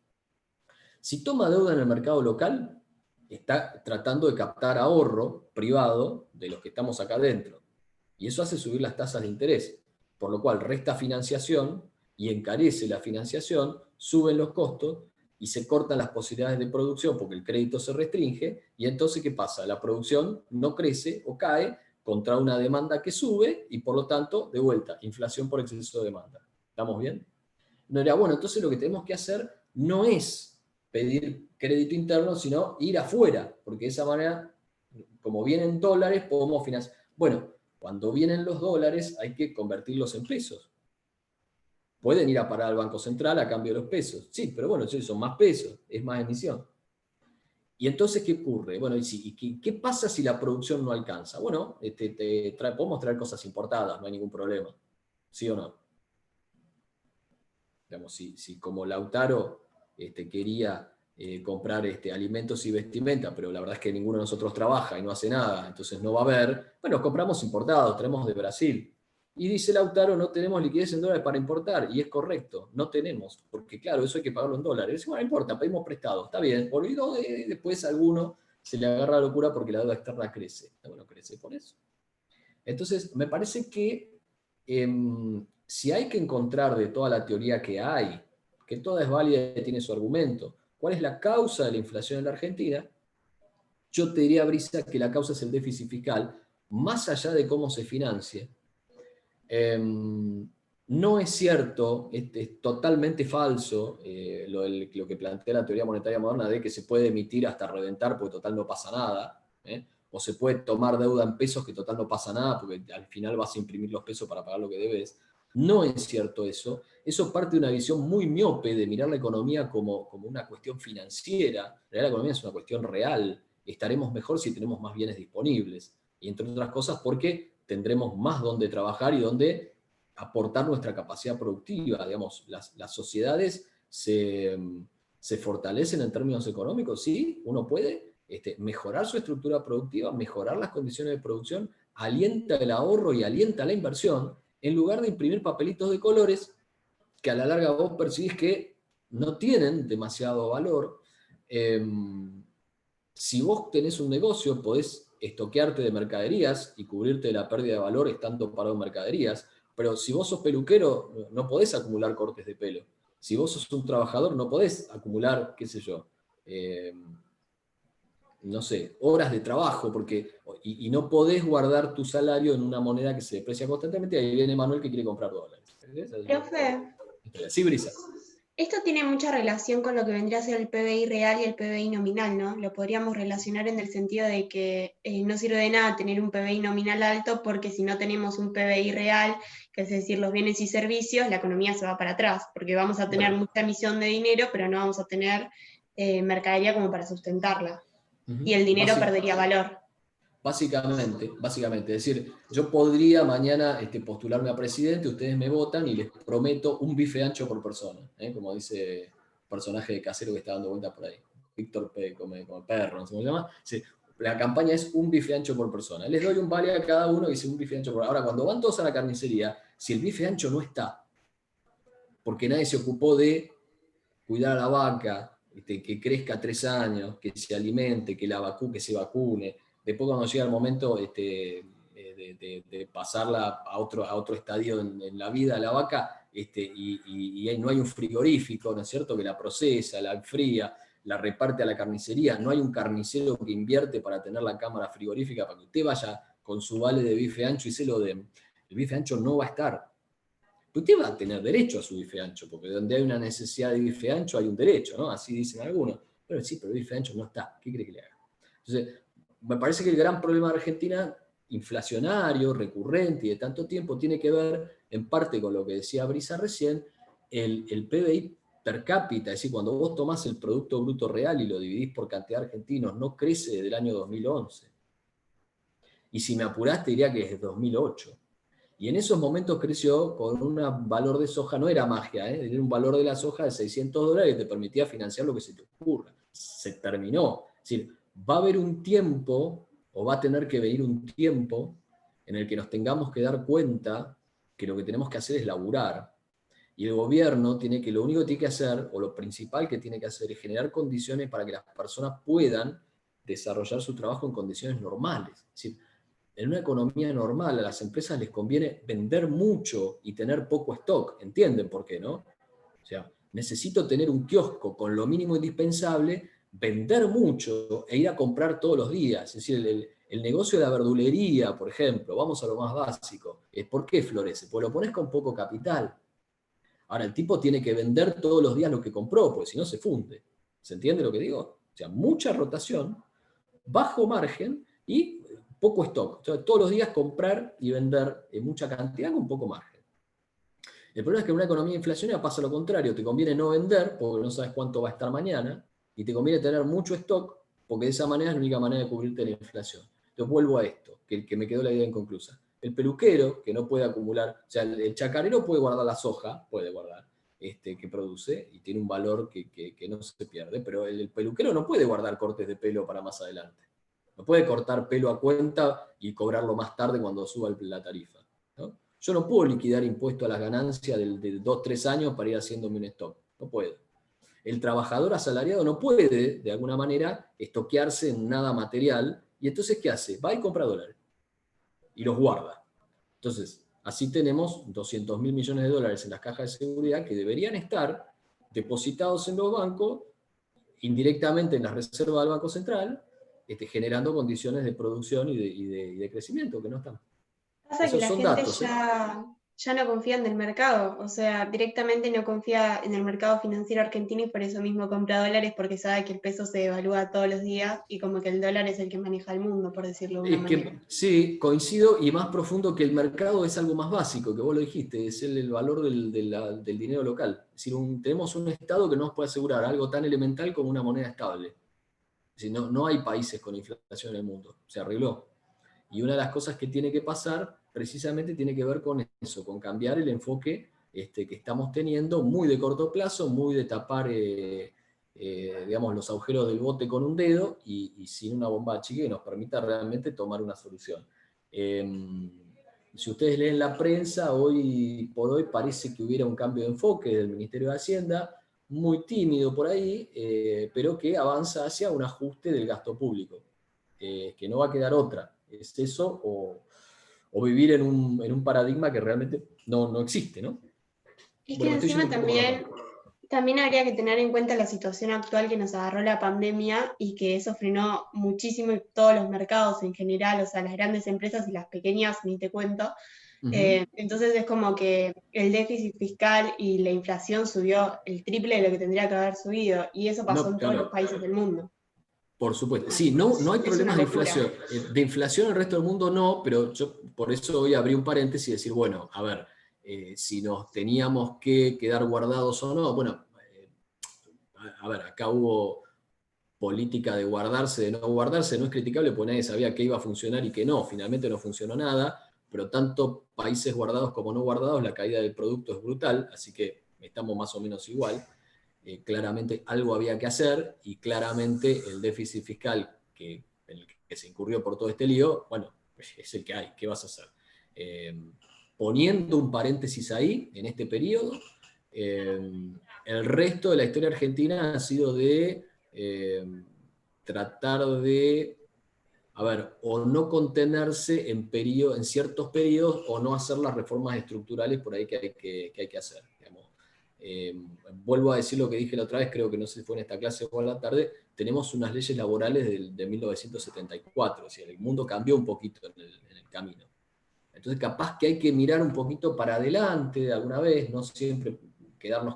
Si toma deuda en el mercado local, está tratando de captar ahorro privado de los que estamos acá adentro, y eso hace subir las tasas de interés. por lo cual resta financiación y encarece la financiación, suben los costos y se cortan las posibilidades de producción porque el crédito se restringe, y entonces ¿qué pasa? La producción no crece o cae contra una demanda que sube y por lo tanto, de vuelta, inflación por exceso de demanda. ¿Estamos bien? No era bueno, entonces lo que tenemos que hacer no es pedir crédito interno, sino ir afuera, porque de esa manera, como vienen dólares, podemos financiar. Bueno, cuando vienen los dólares hay que convertirlos en pesos. Pueden ir a parar al Banco Central a cambio de los pesos. Sí, pero bueno, son más pesos, es más emisión. Y entonces, ¿qué ocurre? Bueno, ¿qué pasa si la producción no alcanza? Bueno, podemos traer cosas importadas, no hay ningún problema. ¿Sí o no? Digamos, si como Lautaro quería comprar alimentos y vestimenta, pero la verdad es que ninguno de nosotros trabaja y no hace nada, entonces no va a haber, bueno, compramos importados, traemos de Brasil. Y dice Lautaro, no tenemos liquidez en dólares para importar, y es correcto, no tenemos, porque claro, eso hay que pagarlo en dólares. Dice, bueno, no importa, pedimos prestado, está bien, olvidó, después a alguno se le agarra la locura porque la deuda externa crece. Bueno, crece por eso. Entonces, me parece que si hay que encontrar de toda la teoría que hay, que toda es válida y tiene su argumento, cuál es la causa de la inflación en la Argentina, yo te diría, Brisa, que la causa es el déficit fiscal, más allá de cómo se financie. No es cierto, es totalmente falso lo que plantea la teoría monetaria moderna de que se puede emitir hasta reventar porque total no pasa nada, o se puede tomar deuda en pesos que total no pasa nada porque al final vas a imprimir los pesos para pagar lo que debes. No es cierto eso. Eso parte de una visión muy miope de mirar la economía como una cuestión financiera. La economía es una cuestión real. Estaremos mejor si tenemos más bienes disponibles. Y entre otras cosas porque tendremos más donde trabajar y donde aportar nuestra capacidad productiva. Digamos, las sociedades se fortalecen en términos económicos, sí, uno puede mejorar su estructura productiva, mejorar las condiciones de producción, alienta el ahorro y alienta la inversión, en lugar de imprimir papelitos de colores que a la larga vos percibís que no tienen demasiado valor. Si vos tenés un negocio, podés estoquearte de mercaderías y cubrirte de la pérdida de valor estando parado en mercaderías, pero si vos sos peluquero, no podés acumular cortes de pelo. Si vos sos un trabajador, no podés acumular, qué sé yo, no sé, horas de trabajo, y no podés guardar tu salario en una moneda que se deprecia constantemente, y ahí viene Manuel que quiere comprar dólares. Profe, sí, Brisa. esto tiene mucha relación con lo que vendría a ser el PBI real y el PBI nominal, ¿no? Lo podríamos relacionar en el sentido de que no sirve de nada tener un PBI nominal alto porque si no tenemos un PBI real, que es decir, los bienes y servicios, la economía se va para atrás, porque vamos a tener mucha emisión de dinero, pero no vamos a tener mercadería como para sustentarla. Y el dinero perdería valor. Básicamente, es decir, yo podría mañana postularme a presidente, ustedes me votan y les prometo un bife ancho por persona, como dice el personaje de Casero que está dando vueltas por ahí, Víctor P, como el perro, no sé cómo se llama. Sí, la campaña es un bife ancho por persona. Les doy un vale a cada uno y dice un bife ancho por persona. Ahora, cuando van todos a la carnicería, si el bife ancho no está, porque nadie se ocupó de cuidar a la vaca, que crezca 3 años, que se alimente, que se vacune. Después cuando llega el momento de pasarla a otro estadio en la vida de la vaca, y no hay un frigorífico, ¿no es cierto?, que la procesa, la enfría, la reparte a la carnicería, no hay un carnicero que invierte para tener la cámara frigorífica para que usted vaya con su vale de bife ancho y se lo den. El bife ancho no va a estar. Usted va a tener derecho a su bife ancho, porque donde hay una necesidad de bife ancho hay un derecho, ¿no? Así dicen algunos. Pero sí, pero el bife ancho no está. ¿Qué cree que le haga? Entonces, me parece que el gran problema de Argentina, inflacionario, recurrente y de tanto tiempo, tiene que ver, en parte con lo que decía Brisa recién, el PBI per cápita, es decir, cuando vos tomás el Producto Bruto Real y lo dividís por cantidad de argentinos, no crece desde el año 2011. Y si me apuraste, diría que desde 2008. Y en esos momentos creció con un valor de soja, no era magia, era un valor de la soja de $600 que te permitía financiar lo que se te ocurra. Se terminó. Es decir, va a haber un tiempo, o va a tener que venir un tiempo, en el que nos tengamos que dar cuenta que lo que tenemos que hacer es laburar. Y el gobierno lo único que tiene que hacer, o lo principal que tiene que hacer, es generar condiciones para que las personas puedan desarrollar su trabajo en condiciones normales. Es decir, En una economía normal a las empresas les conviene vender mucho y tener poco stock. ¿Entienden por qué, no? O sea, necesito tener un kiosco con lo mínimo indispensable, vender mucho e ir a comprar todos los días. Es decir, el negocio de la verdulería, por ejemplo, vamos a lo más básico. ¿Por qué florece? Pues lo pones con poco capital. Ahora, el tipo tiene que vender todos los días lo que compró, porque si no se funde. ¿Se entiende lo que digo? O sea, mucha rotación, bajo margen y poco stock. O sea, todos los días comprar y vender en mucha cantidad con poco margen. El problema es que en una economía inflacionaria pasa lo contrario. Te conviene no vender porque no sabes cuánto va a estar mañana y te conviene tener mucho stock porque de esa manera es la única manera de cubrirte la inflación. Entonces vuelvo a esto, que me quedó la idea inconclusa. El peluquero, que no puede acumular, o sea, el chacarero puede guardar la soja, puede guardar, que produce y tiene un valor que no se pierde, pero el peluquero no puede guardar cortes de pelo para más adelante. No puede cortar pelo a cuenta y cobrarlo más tarde cuando suba la tarifa, ¿no? Yo no puedo liquidar impuesto a las ganancias de 2-3 años para ir haciéndome un stock. No puedo. El trabajador asalariado no puede, de alguna manera, estoquearse en nada material. Y entonces, ¿qué hace? Va y compra dólares. Y los guarda. Entonces, así tenemos 200.000 millones de dólares en las cajas de seguridad que deberían estar depositados en los bancos, indirectamente en las reservas del Banco Central, generando condiciones de producción y de crecimiento que no están. Pasa que Esos la son gente datos, ya no confía en el mercado, o sea, directamente no confía en el mercado financiero argentino y por eso mismo compra dólares porque sabe que el peso se devalúa todos los días y como que el dólar es el que maneja el mundo, por decirlo de una manera. Sí, coincido, y más profundo que el mercado es algo más básico, que vos lo dijiste, es el valor del dinero local. Es decir, tenemos un Estado que no nos puede asegurar algo tan elemental como una moneda estable. Es decir, no hay países con inflación en el mundo, se arregló. Y una de las cosas que tiene que pasar precisamente tiene que ver con eso, con cambiar el enfoque que estamos teniendo, muy de corto plazo, muy de tapar digamos, los agujeros del bote con un dedo y sin una bomba chica que nos permita realmente tomar una solución. Si ustedes leen la prensa, hoy por hoy parece que hubiera un cambio de enfoque del Ministerio de Hacienda, muy tímido por ahí, pero que avanza hacia un ajuste del gasto público, que no va a quedar otra. Es eso o vivir en un paradigma que realmente no existe, ¿no? Es Bueno, que me estoy encima yendo un poco por las ramas. también habría que tener en cuenta la situación actual que nos agarró la pandemia y que eso frenó muchísimo todos los mercados en general, o sea, las grandes empresas y las pequeñas, ni te cuento. Entonces es como que el déficit fiscal y la inflación subió el triple de lo que tendría que haber subido, y eso pasó No, en todos los claro, países del mundo. por supuesto. Sí, no hay Es problemas una de locura. inflación. De inflación en el resto del mundo no, pero yo por eso hoy abrí un paréntesis y decir, bueno, a ver, si nos teníamos que quedar guardados o no, bueno, a ver, acá hubo política de guardarse, de no guardarse, no es criticable porque nadie sabía qué iba a funcionar y qué no, finalmente no funcionó nada, pero tanto países guardados como no guardados, la caída del producto es brutal, así que estamos más o menos igual. Claramente algo había que hacer y claramente el déficit fiscal en el que se incurrió por todo este lío, bueno, es el que hay, ¿qué vas a hacer? Poniendo un paréntesis ahí, en este periodo, el resto de la historia argentina ha sido de tratar de, a ver, o no contenerse en ciertos periodos o no hacer las reformas estructurales por ahí que hay que hacer. Digamos. Vuelvo a decir lo que dije la otra vez, creo que no sé si fue en esta clase o en la tarde, tenemos unas leyes laborales de 1974, o sea, el mundo cambió un poquito en el camino. Entonces capaz que hay que mirar un poquito para adelante de alguna vez, no siempre quedarnos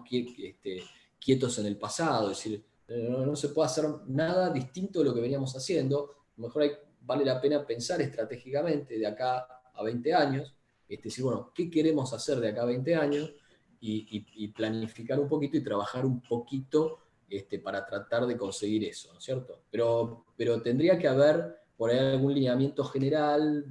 quietos en el pasado, es decir, no se puede hacer nada distinto de lo que veníamos haciendo, a lo mejor vale la pena pensar estratégicamente de acá a 20 años, decir, bueno, ¿qué queremos hacer de acá a 20 años? Y planificar un poquito y trabajar un poquito para tratar de conseguir eso, ¿no es cierto? Pero tendría que haber por ahí algún lineamiento general,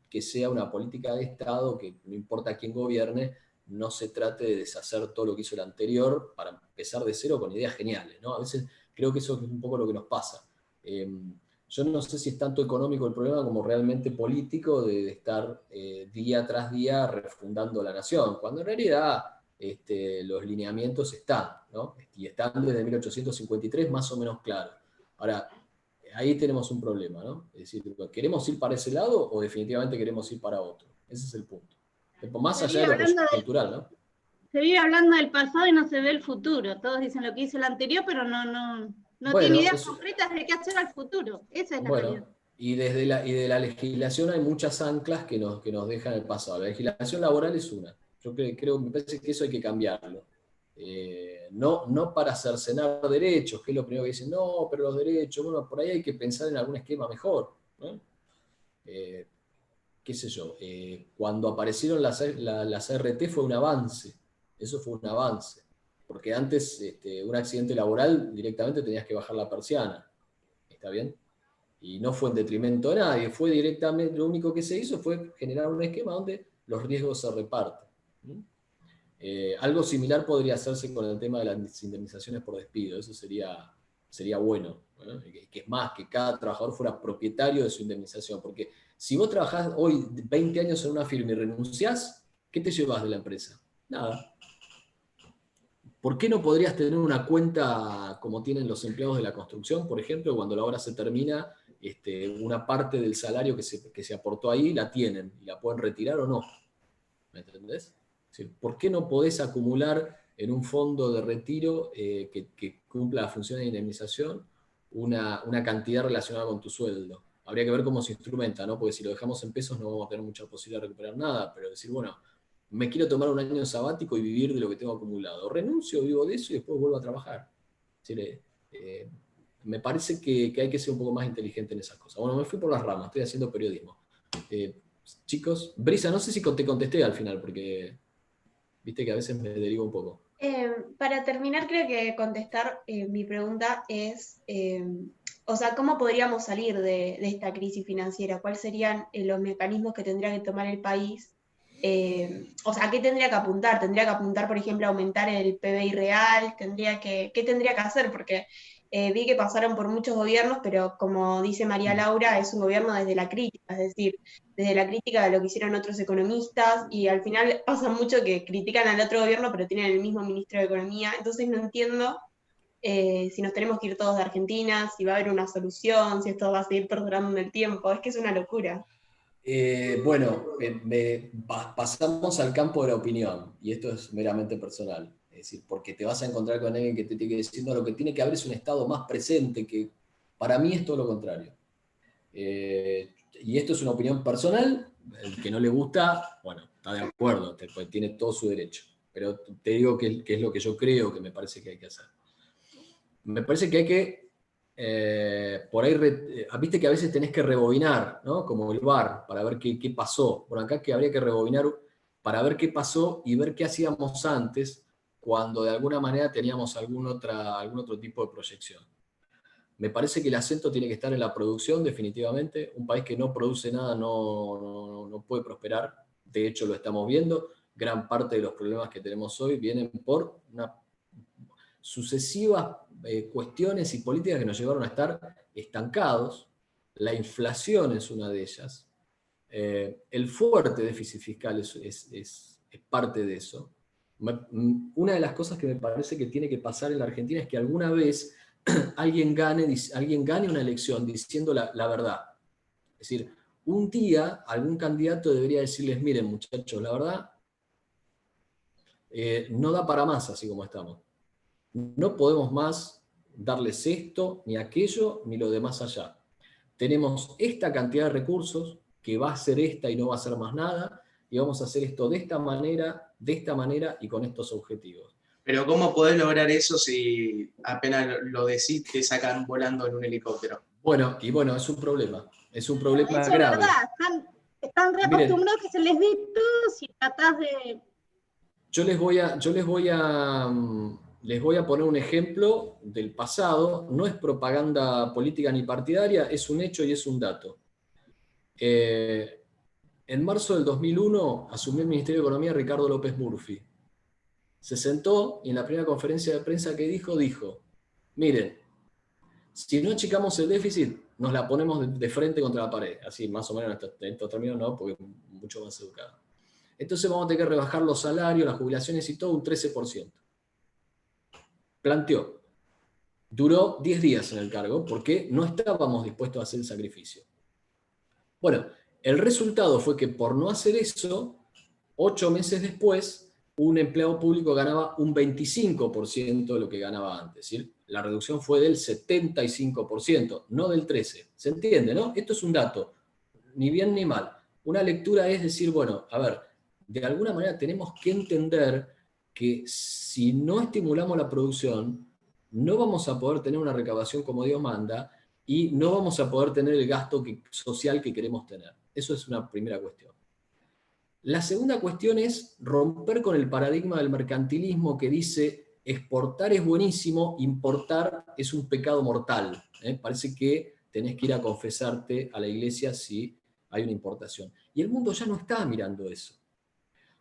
que sea una política de Estado, que no importa quién gobierne, no se trate de deshacer todo lo que hizo el anterior para empezar de cero con ideas geniales, ¿no? A veces creo que eso es un poco lo que nos pasa. Yo no sé si es tanto económico el problema como realmente político de estar día tras día refundando la nación, cuando en realidad los lineamientos están, ¿no? Y están desde 1853 más o menos claros. Ahora, ahí tenemos un problema, ¿no? Es decir, ¿queremos ir para ese lado o definitivamente queremos ir para otro? Ese es el punto. Más allá de lo coyuntural, ¿no? Se vive hablando del pasado y no se ve el futuro. Todos dicen lo que hizo el anterior, pero no Bueno, tiene ideas concretas de qué hacer al futro. Esa es la realidad. Y de la legislación hay muchas anclas que nos dejan el pasado. La legislación laboral es una. Yo creo, me parece que eso hay que cambiarlo. No para cercenar derechos, que es lo primero que dicen, no, pero los derechos, bueno, por ahí hay que pensar en algún esquema mejor, ¿no? Qué sé yo, cuando aparecieron las ART fue un avance, eso fue un avance, porque antes un accidente laboral directamente tenías que bajar la persiana, ¿está bien? Y no fue en detrimento de nadie, fue directamente, lo único que se hizo fue generar un esquema donde los riesgos se reparten. Algo similar podría hacerse con el tema de las indemnizaciones por despido, eso sería bueno, ¿no? Que es más, que cada trabajador fuera propietario de su indemnización, porque si vos trabajás hoy 20 años en una firma y renunciás, ¿qué te llevas de la empresa? Nada. ¿Por qué no podrías tener una cuenta como tienen los empleados de la construcción, por ejemplo, cuando la obra se termina, una parte del salario que se aportó ahí la tienen y la pueden retirar o no? ¿Me entendés? Es decir, ¿por qué no podés acumular en un fondo de retiro que cumpla la función de indemnización una cantidad relacionada con tu sueldo? Habría que ver cómo se instrumenta, ¿no? Porque si lo dejamos en pesos no vamos a tener mucha posibilidad de recuperar nada, pero decir, bueno, me quiero tomar un año sabático y vivir de lo que tengo acumulado. Renuncio, vivo de eso y después vuelvo a trabajar. Es decir, me parece que hay que ser un poco más inteligente en esas cosas. Bueno, me fui por las ramas, estoy haciendo periodismo. Chicos, Brisa, no sé si te contesté al final, porque viste que a veces me derivo un poco. Para terminar, creo que contestar mi pregunta es, o sea, ¿cómo podríamos salir de esta crisis financiera? ¿Cuáles serían los mecanismos que tendría que tomar el país? O sea, ¿qué tendría que apuntar? ¿Tendría que apuntar, por ejemplo, a aumentar el PBI real? ¿Qué tendría que hacer? Porque vi que pasaron por muchos gobiernos, pero como dice María Laura, es un gobierno desde la crítica, es decir, desde la crítica de lo que hicieron otros economistas, y al final pasa mucho que critican al otro gobierno, pero tienen el mismo ministro de Economía, entonces no entiendo si nos tenemos que ir todos de Argentina, si va a haber una solución, si esto va a seguir perdurando en el tiempo, es que es una locura. Bueno, pasamos al campo de la opinión, y esto es meramente personal, es decir, porque te vas a encontrar con alguien que te tiene que decir, no, lo que tiene que haber es un Estado más presente, que para mí es todo lo contrario. Y esto es una opinión personal, el que no le gusta, bueno, está de acuerdo, pues tiene todo su derecho, pero te digo que es lo que yo creo que me parece que hay que hacer. Me parece que hay que por ahí, viste que a veces tenés que rebobinar, ¿no? Como el VAR, para ver qué pasó. Por acá que habría que rebobinar para ver qué pasó y ver qué hacíamos antes cuando de alguna manera teníamos algún otro tipo de proyección. Me parece que el acento tiene que estar en la producción, definitivamente. Un país que no produce nada no puede prosperar. De hecho, lo estamos viendo. Gran parte de los problemas que tenemos hoy vienen por una sucesivas cuestiones y políticas que nos llevaron a estar estancados. La inflación es una de ellas. El fuerte déficit fiscal es parte de eso. Una de las cosas que me parece que tiene que pasar en la Argentina es que alguna vez alguien gane una elección diciendo la verdad. Es decir, un día algún candidato debería decirles, miren muchachos, la verdad no da para más así como estamos. No podemos más darles esto, ni aquello, ni lo de más allá. Tenemos esta cantidad de recursos, que va a ser esta y no va a ser más nada, y vamos a hacer esto de esta manera y con estos objetivos. Pero ¿cómo podés lograr eso si apenas lo decís te sacan volando en un helicóptero? Bueno, es un problema. Es un problema grave. Es verdad, están reacostumbrados que se les dé todo si tratás de... Yo les voy a poner un ejemplo del pasado. No es propaganda política ni partidaria, es un hecho y es un dato. En marzo del 2001 asumió el Ministerio de Economía Ricardo López Murphy. Se sentó y en la primera conferencia de prensa que dijo, miren, si no achicamos el déficit, nos la ponemos de frente contra la pared. Así, más o menos en estos términos no, porque es mucho más educado. Entonces vamos a tener que rebajar los salarios, las jubilaciones y todo un 13%. Planteó. Duró 10 días en el cargo porque no estábamos dispuestos a hacer el sacrificio. Bueno, el resultado fue que por no hacer eso, 8 meses después, un empleado público ganaba un 25% de lo que ganaba antes. ¿Sí? La reducción fue del 75%, no del 13%. ¿Se entiende, no? Esto es un dato, ni bien ni mal. Una lectura es decir, bueno, a ver, de alguna manera tenemos que entender que si no estimulamos la producción, no vamos a poder tener una recaudación como Dios manda y no vamos a poder tener el gasto social que queremos tener. Eso es una primera cuestión. La segunda cuestión es romper con el paradigma del mercantilismo que dice exportar es buenísimo, importar es un pecado mortal. Parece que tenés que ir a confesarte a la iglesia si hay una importación. Y el mundo ya no está mirando eso.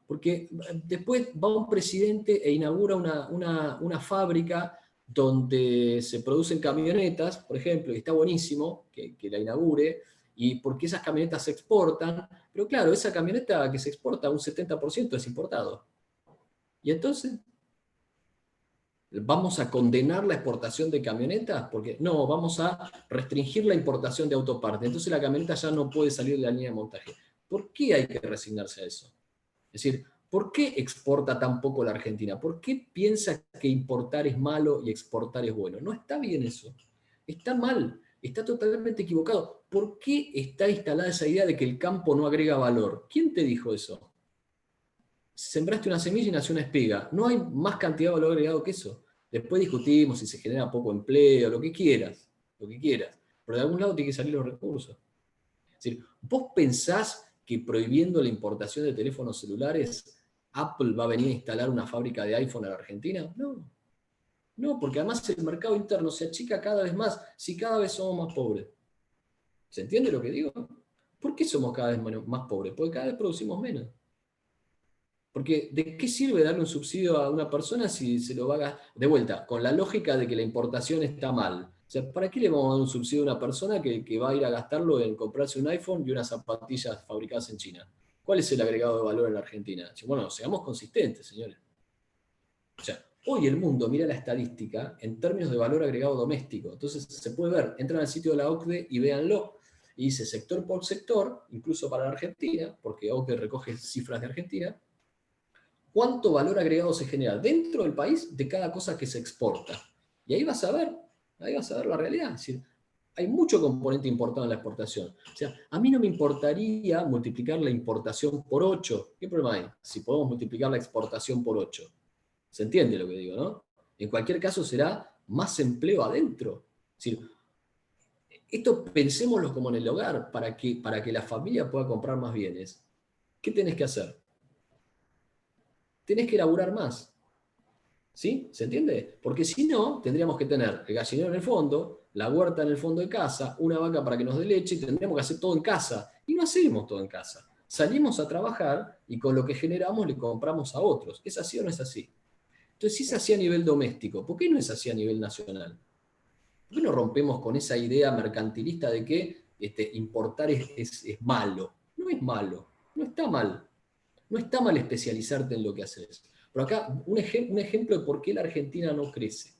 Porque después va un presidente e inaugura una fábrica donde se producen camionetas, por ejemplo, y está buenísimo que la inaugure, y porque esas camionetas se exportan, pero claro, esa camioneta que se exporta, un 70% es importado. Y entonces, ¿vamos a condenar la exportación de camionetas? Porque no, vamos a restringir la importación de autopartes. Entonces la camioneta ya no puede salir de la línea de montaje. ¿Por qué hay que resignarse a eso? Es decir, ¿por qué exporta tan poco la Argentina? ¿Por qué piensa que importar es malo y exportar es bueno? No está bien eso. Está mal. Está totalmente equivocado. ¿Por qué está instalada esa idea de que el campo no agrega valor? ¿Quién te dijo eso? Sembraste una semilla y nació una espiga. No hay más cantidad de valor agregado que eso. Después discutimos si se genera poco empleo, lo que quieras. Pero de algún lado tienen que salir los recursos. Es decir, ¿vos pensás que prohibiendo la importación de teléfonos celulares, Apple va a venir a instalar una fábrica de iPhone en la Argentina? No. No, porque además el mercado interno se achica cada vez más si cada vez somos más pobres. ¿Se entiende lo que digo? ¿Por qué somos cada vez más pobres? Porque cada vez producimos menos. Porque ¿de qué sirve darle un subsidio a una persona si se lo va a gastar? De vuelta, con la lógica de que la importación está mal. O sea, ¿para qué le vamos a dar un subsidio a una persona que va a ir a gastarlo en comprarse un iPhone y unas zapatillas fabricadas en China? ¿Cuál es el agregado de valor en la Argentina? Bueno, seamos consistentes, señores. O sea, hoy el mundo mira la estadística en términos de valor agregado doméstico. Entonces se puede ver, entran al sitio de la OCDE y véanlo. Y dice sector por sector, incluso para la Argentina, porque OCDE recoge cifras de Argentina, cuánto valor agregado se genera dentro del país de cada cosa que se exporta. Y ahí vas a ver la realidad. Es decir, hay mucho componente importado en la exportación. O sea, a mí no me importaría multiplicar la importación por 8. ¿Qué problema hay? Si podemos multiplicar la exportación por 8. ¿Se entiende lo que digo, no? En cualquier caso será más empleo adentro. Es decir, esto pensémoslo como en el hogar, para que la familia pueda comprar más bienes. ¿Qué tenés que hacer? Tenés que elaborar más. ¿Sí? ¿Se entiende? Porque si no, tendríamos que tener el gallinero en el fondo, la huerta en el fondo de casa, una vaca para que nos dé leche, y tendríamos que hacer todo en casa. Y no hacemos todo en casa. Salimos a trabajar y con lo que generamos le compramos a otros. ¿Es así o no es así? Entonces, si es así a nivel doméstico, ¿por qué no es así a nivel nacional? ¿Por qué no rompemos con esa idea mercantilista de que importar es malo? No es malo, no está mal. No está mal especializarte en lo que haces. Pero acá un ejemplo de por qué la Argentina no crece.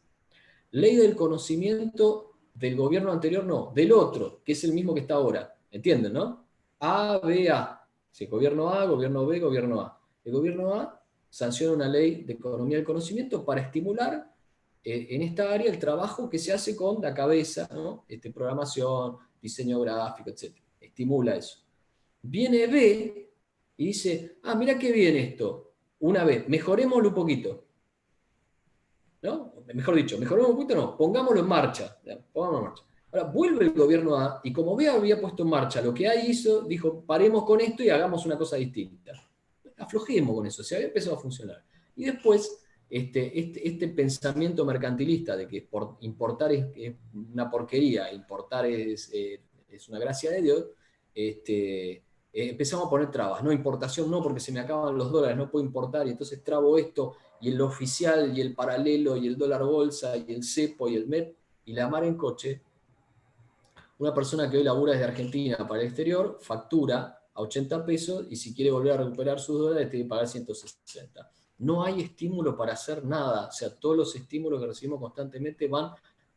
Ley del conocimiento del gobierno anterior, no, del otro, que es el mismo que está ahora. ¿Entienden, no? A, B, A. Sí, gobierno A, gobierno B, gobierno A. El gobierno A sanciona una ley de economía del conocimiento para estimular en esta área el trabajo que se hace con la cabeza, ¿no? Programación, diseño gráfico, etc. Estimula eso. Viene B y dice, mira qué bien esto. Una vez, mejorémoslo un poquito. ¿No? Mejor dicho, mejorémoslo un poquito, no, pongámoslo en marcha. Pongámoslo en marcha. Ahora, vuelve el gobierno A, y como B había puesto en marcha lo que A hizo, dijo, paremos con esto y hagamos una cosa distinta. Aflojemos con eso, se había empezado a funcionar. Y después, este pensamiento mercantilista de que importar es una porquería, importar es una gracia de Dios, empezamos a poner trabas. No, importación no, porque se me acaban los dólares, no puedo importar, y entonces trabo esto, y el oficial, y el paralelo, y el dólar bolsa, y el cepo, y el MEP, y la mar en coche. Una persona que hoy labura desde Argentina para el exterior, factura a 80 pesos, y si quiere volver a recuperar sus dólares, tiene que pagar 160. No hay estímulo para hacer nada. O sea, todos los estímulos que recibimos constantemente van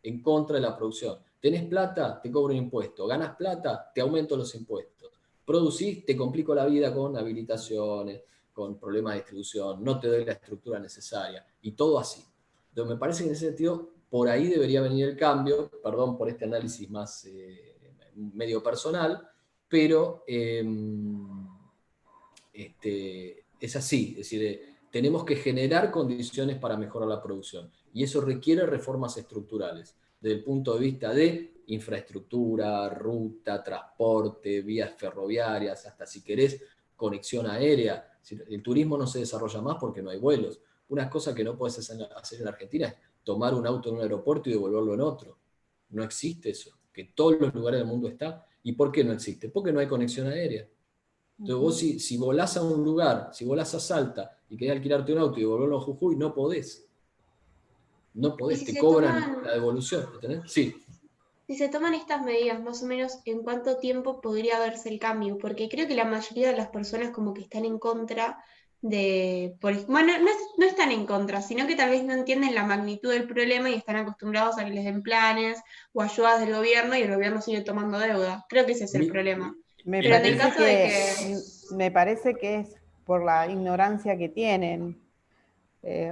en contra de la producción. Tenés plata, te cobro un impuesto. Ganas plata, te aumento los impuestos. Producís, te complico la vida con habilitaciones, con problemas de distribución, no te doy la estructura necesaria, y todo así. Entonces me parece que en ese sentido, por ahí debería venir el cambio, perdón por este análisis más medio personal, pero es así, es decir, tenemos que generar condiciones para mejorar la producción, y eso requiere reformas estructurales, desde el punto de vista de infraestructura, ruta, transporte, vías ferroviarias, hasta si querés, conexión aérea. El turismo no se desarrolla más porque no hay vuelos. Una cosa que no puedes hacer en la Argentina es tomar un auto en un aeropuerto y devolverlo en otro. No existe eso, que en todos los lugares del mundo está. ¿Y por qué no existe? Porque no hay conexión aérea. Entonces vos si volás a un lugar, si volás a Salta y querés alquilarte un auto y devolverlo a Jujuy, no podés. No podés, si te se cobran la devolución, ¿entendés? Sí. Si se toman estas medidas, más o menos, ¿en cuánto tiempo podría verse el cambio? Porque creo que la mayoría de las personas como que están en contra bueno, no están en contra, sino que tal vez no entienden la magnitud del problema y están acostumbrados a que les den planes o ayudas del gobierno y el gobierno sigue tomando deuda. Creo que ese es el problema. Pero en el caso de que... Me parece que es por la ignorancia que tienen.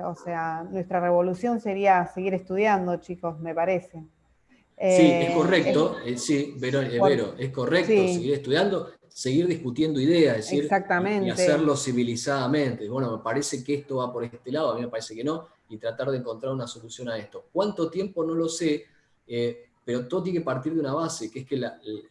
O sea, nuestra revolución sería seguir estudiando, chicos, me parece. Sí, es correcto, sí, Vero, es correcto, sí, seguir estudiando, seguir discutiendo ideas, es decir, exactamente. Y hacerlo civilizadamente. Bueno, me parece que esto va por este lado, a mí me parece que no, y tratar de encontrar una solución a esto. ¿Cuánto tiempo? No lo sé, pero todo tiene que partir de una base, que es que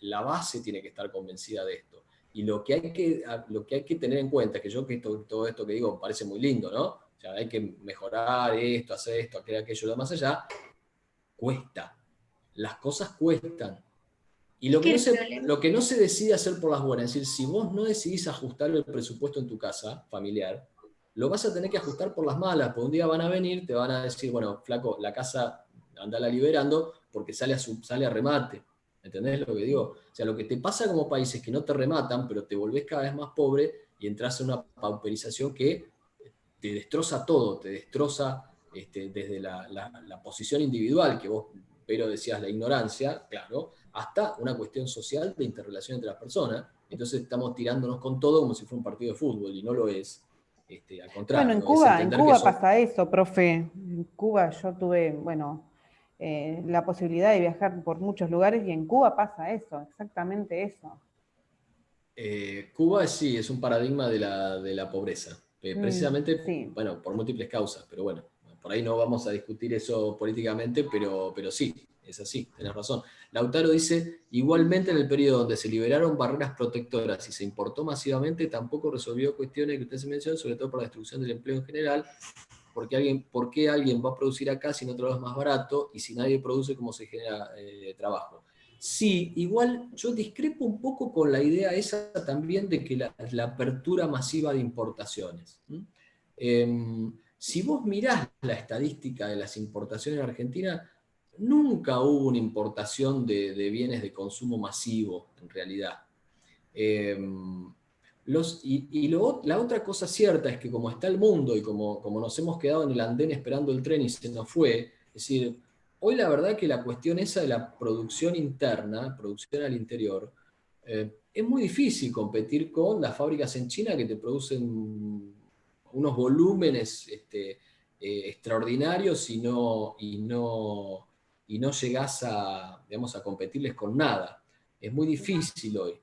la base tiene que estar convencida de esto. Y lo que hay que tener en cuenta, que todo esto que digo parece muy lindo, ¿no? O sea, hay que mejorar esto, hacer esto, aquello, lo más allá, cuesta. Las cosas cuestan. Y lo que no se decide hacer por las buenas, es decir, si vos no decidís ajustar el presupuesto en tu casa familiar, lo vas a tener que ajustar por las malas, porque un día van a venir, te van a decir, bueno, flaco, la casa andala liberando porque sale a remate. ¿Entendés lo que digo? O sea, lo que te pasa como país es que no te rematan, pero te volvés cada vez más pobre y entras en una pauperización que te destroza todo, te destroza desde la posición individual, que vos, pero decías la ignorancia, claro, hasta una cuestión social de interrelación entre las personas. Entonces estamos tirándonos con todo como si fuera un partido de fútbol, y no lo es. Al contrario. Bueno, en Cuba pasa eso, profe. En Cuba yo tuve, bueno, la posibilidad de viajar por muchos lugares, y en Cuba pasa eso, exactamente eso. Cuba sí, es un paradigma de la pobreza. Precisamente, sí. Bueno, por múltiples causas, pero bueno, por ahí no vamos a discutir eso políticamente, pero sí, es así, tenés razón. Lautaro dice, igualmente en el periodo donde se liberaron barreras protectoras y se importó masivamente, tampoco resolvió cuestiones que usted se mencionó, sobre todo por la destrucción del empleo en general, ¿por qué alguien va a producir acá si en otro lado es más barato? Y si nadie produce, ¿cómo se genera trabajo? Sí, igual yo discrepo un poco con la idea esa también de que la apertura masiva de importaciones. Si vos mirás la estadística de las importaciones en Argentina, nunca hubo una importación de bienes de consumo masivo, en realidad. La otra cosa cierta es que como está el mundo y como nos hemos quedado en el andén esperando el tren y se nos fue, es decir, hoy la verdad que la cuestión esa de la producción interna, producción al interior, es muy difícil competir con las fábricas en China que te producen unos volúmenes extraordinarios y no llegás digamos, a competirles con nada. Es muy difícil hoy.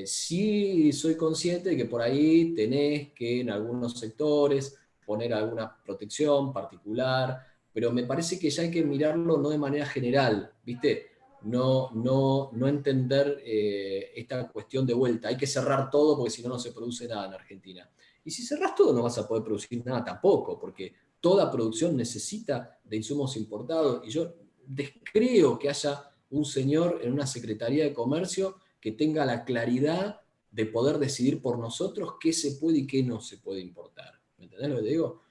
Sí soy consciente de que por ahí tenés que en algunos sectores poner alguna protección particular, pero me parece que ya hay que mirarlo no de manera general, ¿viste? No entender esta cuestión de vuelta. Hay que cerrar todo porque si no, no se produce nada en Argentina. Y si cerrás todo no vas a poder producir nada tampoco, porque toda producción necesita de insumos importados, y yo descreo que haya un señor en una Secretaría de Comercio que tenga la claridad de poder decidir por nosotros qué se puede y qué no se puede importar. ¿Me entendés lo que te digo?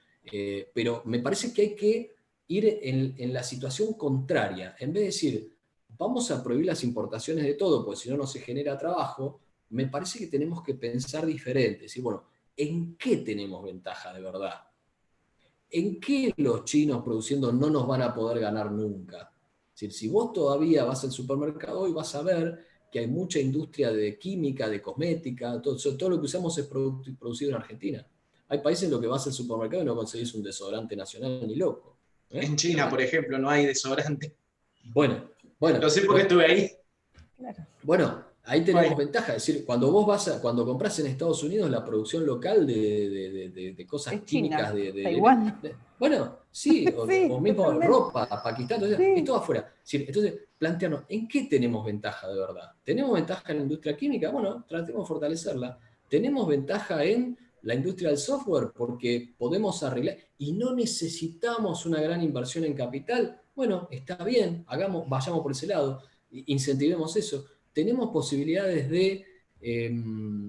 Pero me parece que hay que ir en la situación contraria. En vez de decir, vamos a prohibir las importaciones de todo, porque si no, no se genera trabajo, me parece que tenemos que pensar diferente. Decir, bueno, ¿en qué tenemos ventaja de verdad? ¿En qué los chinos produciendo no nos van a poder ganar nunca? decir, si vos todavía vas al supermercado hoy vas a ver que hay mucha industria de química, de cosmética, todo lo que usamos es producido en Argentina. Hay países en los que vas al supermercado y no conseguís un desodorante nacional ni loco. En China, por ejemplo, no hay desodorante. Bueno. Lo sé porque estuve ahí. Claro. Bueno, ahí tenemos ventaja. Es decir, cuando cuando compras en Estados Unidos la producción local de cosas Es químicas China, de Taiwán. bueno, sí, Sí, o mismo totalmente. ropa, Pakistán, Sí. es todo afuera. Entonces, plantearnos, ¿en qué tenemos ventaja de verdad? ¿Tenemos ventaja en la industria química? Bueno, tratemos de fortalecerla. ¿Tenemos ventaja en la industria del software? Porque podemos arreglar y no necesitamos una gran inversión en capital. Bueno, está bien, vayamos por ese lado, incentivemos eso. ¿Tenemos posibilidades de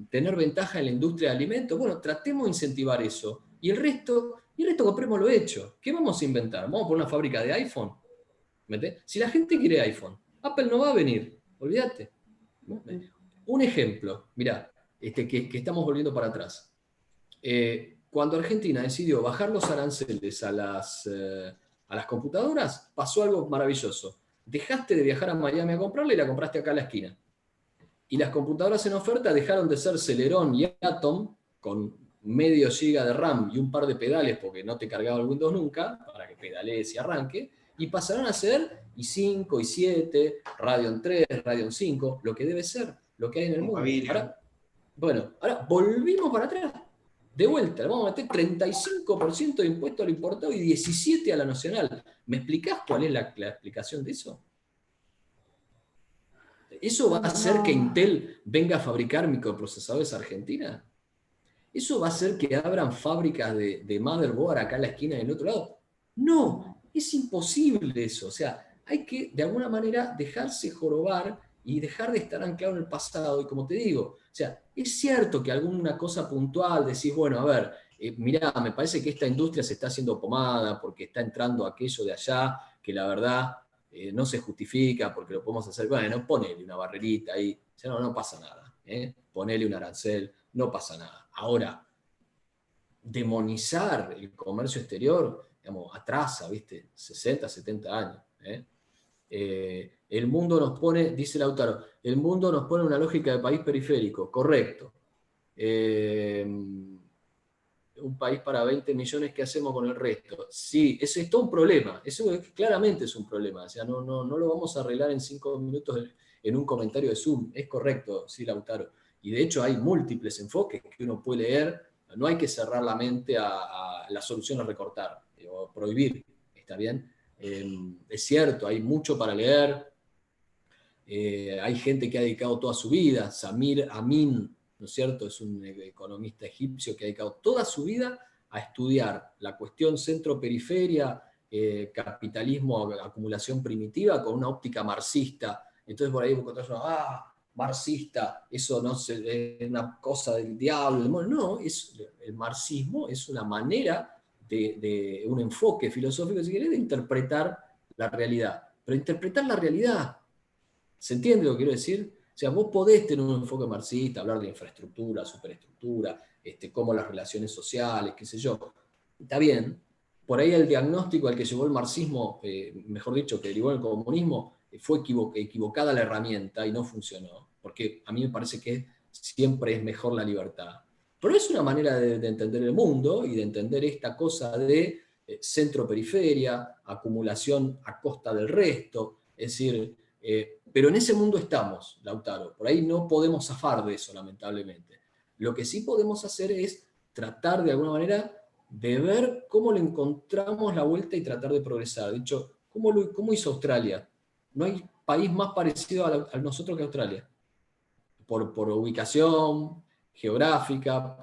tener ventaja en la industria de alimentos? Bueno, tratemos de incentivar eso. Y el resto compremos lo hecho. ¿Qué vamos a inventar? ¿Vamos por una fábrica de iPhone? Si la gente quiere iPhone, Apple no va a venir, olvídate. Un ejemplo, mirá, que estamos volviendo para atrás. Cuando Argentina decidió bajar los aranceles a las computadoras, pasó algo maravilloso. Dejaste de viajar a Miami a comprarla y la compraste acá a la esquina. Y las computadoras en oferta dejaron de ser Celeron y Atom, con medio giga de RAM y un par de pedales, porque no te cargaba el Windows nunca, para que pedalees y arranque, y pasaron a ser i5, i7, Radeon 3, Radeon 5, lo que debe ser, lo que hay en el mundo. Ahora volvimos para atrás. De vuelta, le vamos a meter 35% de impuesto a lo importado y 17% a la nacional. ¿Me explicás cuál es la explicación de eso? ¿Eso va a hacer que Intel venga a fabricar microprocesadores a Argentina? ¿Eso va a hacer que abran fábricas de motherboard acá en la esquina del otro lado? No, es imposible eso. O sea, hay que de alguna manera dejarse jorobar y dejar de estar anclado en el pasado. Y como te digo, o sea, es cierto que alguna cosa puntual decís, bueno, a ver, mirá, me parece que esta industria se está haciendo pomada porque está entrando aquello de allá, que la verdad no se justifica porque lo podemos hacer. Bueno, ponele una barrerita ahí, o sea, no pasa nada. Ponele un arancel, no pasa nada. Ahora, demonizar el comercio exterior, digamos, atrasa, ¿viste? 60, 70 años. El mundo nos pone, dice Lautaro, el mundo nos pone una lógica de país periférico, correcto. Un país para 20 millones, ¿qué hacemos con el resto? Sí, eso es todo un problema, eso claramente es un problema, o sea, no lo vamos a arreglar en 5 minutos en un comentario de Zoom, es correcto, sí, Lautaro. Y de hecho hay múltiples enfoques que uno puede leer, no hay que cerrar la mente a la solución a recortar o prohibir, ¿está bien? Es cierto, hay mucho para leer, hay gente que ha dedicado toda su vida, Samir Amin, ¿no es cierto? Es un economista egipcio que ha dedicado toda su vida a estudiar la cuestión centro-periferia, capitalismo, acumulación primitiva, con una óptica marxista. Entonces por ahí vos encontrás marxista, eso no es una cosa del diablo. No, el marxismo es una manera de un enfoque filosófico, si querés, de interpretar la realidad. Pero interpretar la realidad, ¿se entiende lo que quiero decir? O sea, vos podés tener un enfoque marxista, hablar de infraestructura, superestructura, cómo las relaciones sociales, qué sé yo. Está bien. Por ahí el diagnóstico al que llevó el marxismo, mejor dicho, que derivó el comunismo, fue equivocada la herramienta y no funcionó. Porque a mí me parece que siempre es mejor la libertad. Pero es una manera de entender el mundo y de entender esta cosa de centro-periferia, acumulación a costa del resto. Es decir, pero en ese mundo estamos, Lautaro. Por ahí no podemos zafar de eso, lamentablemente. Lo que sí podemos hacer es tratar de alguna manera de ver cómo le encontramos la vuelta y tratar de progresar. De hecho, ¿cómo hizo Australia? No hay país más parecido a nosotros que Australia. Por ubicación geográfica,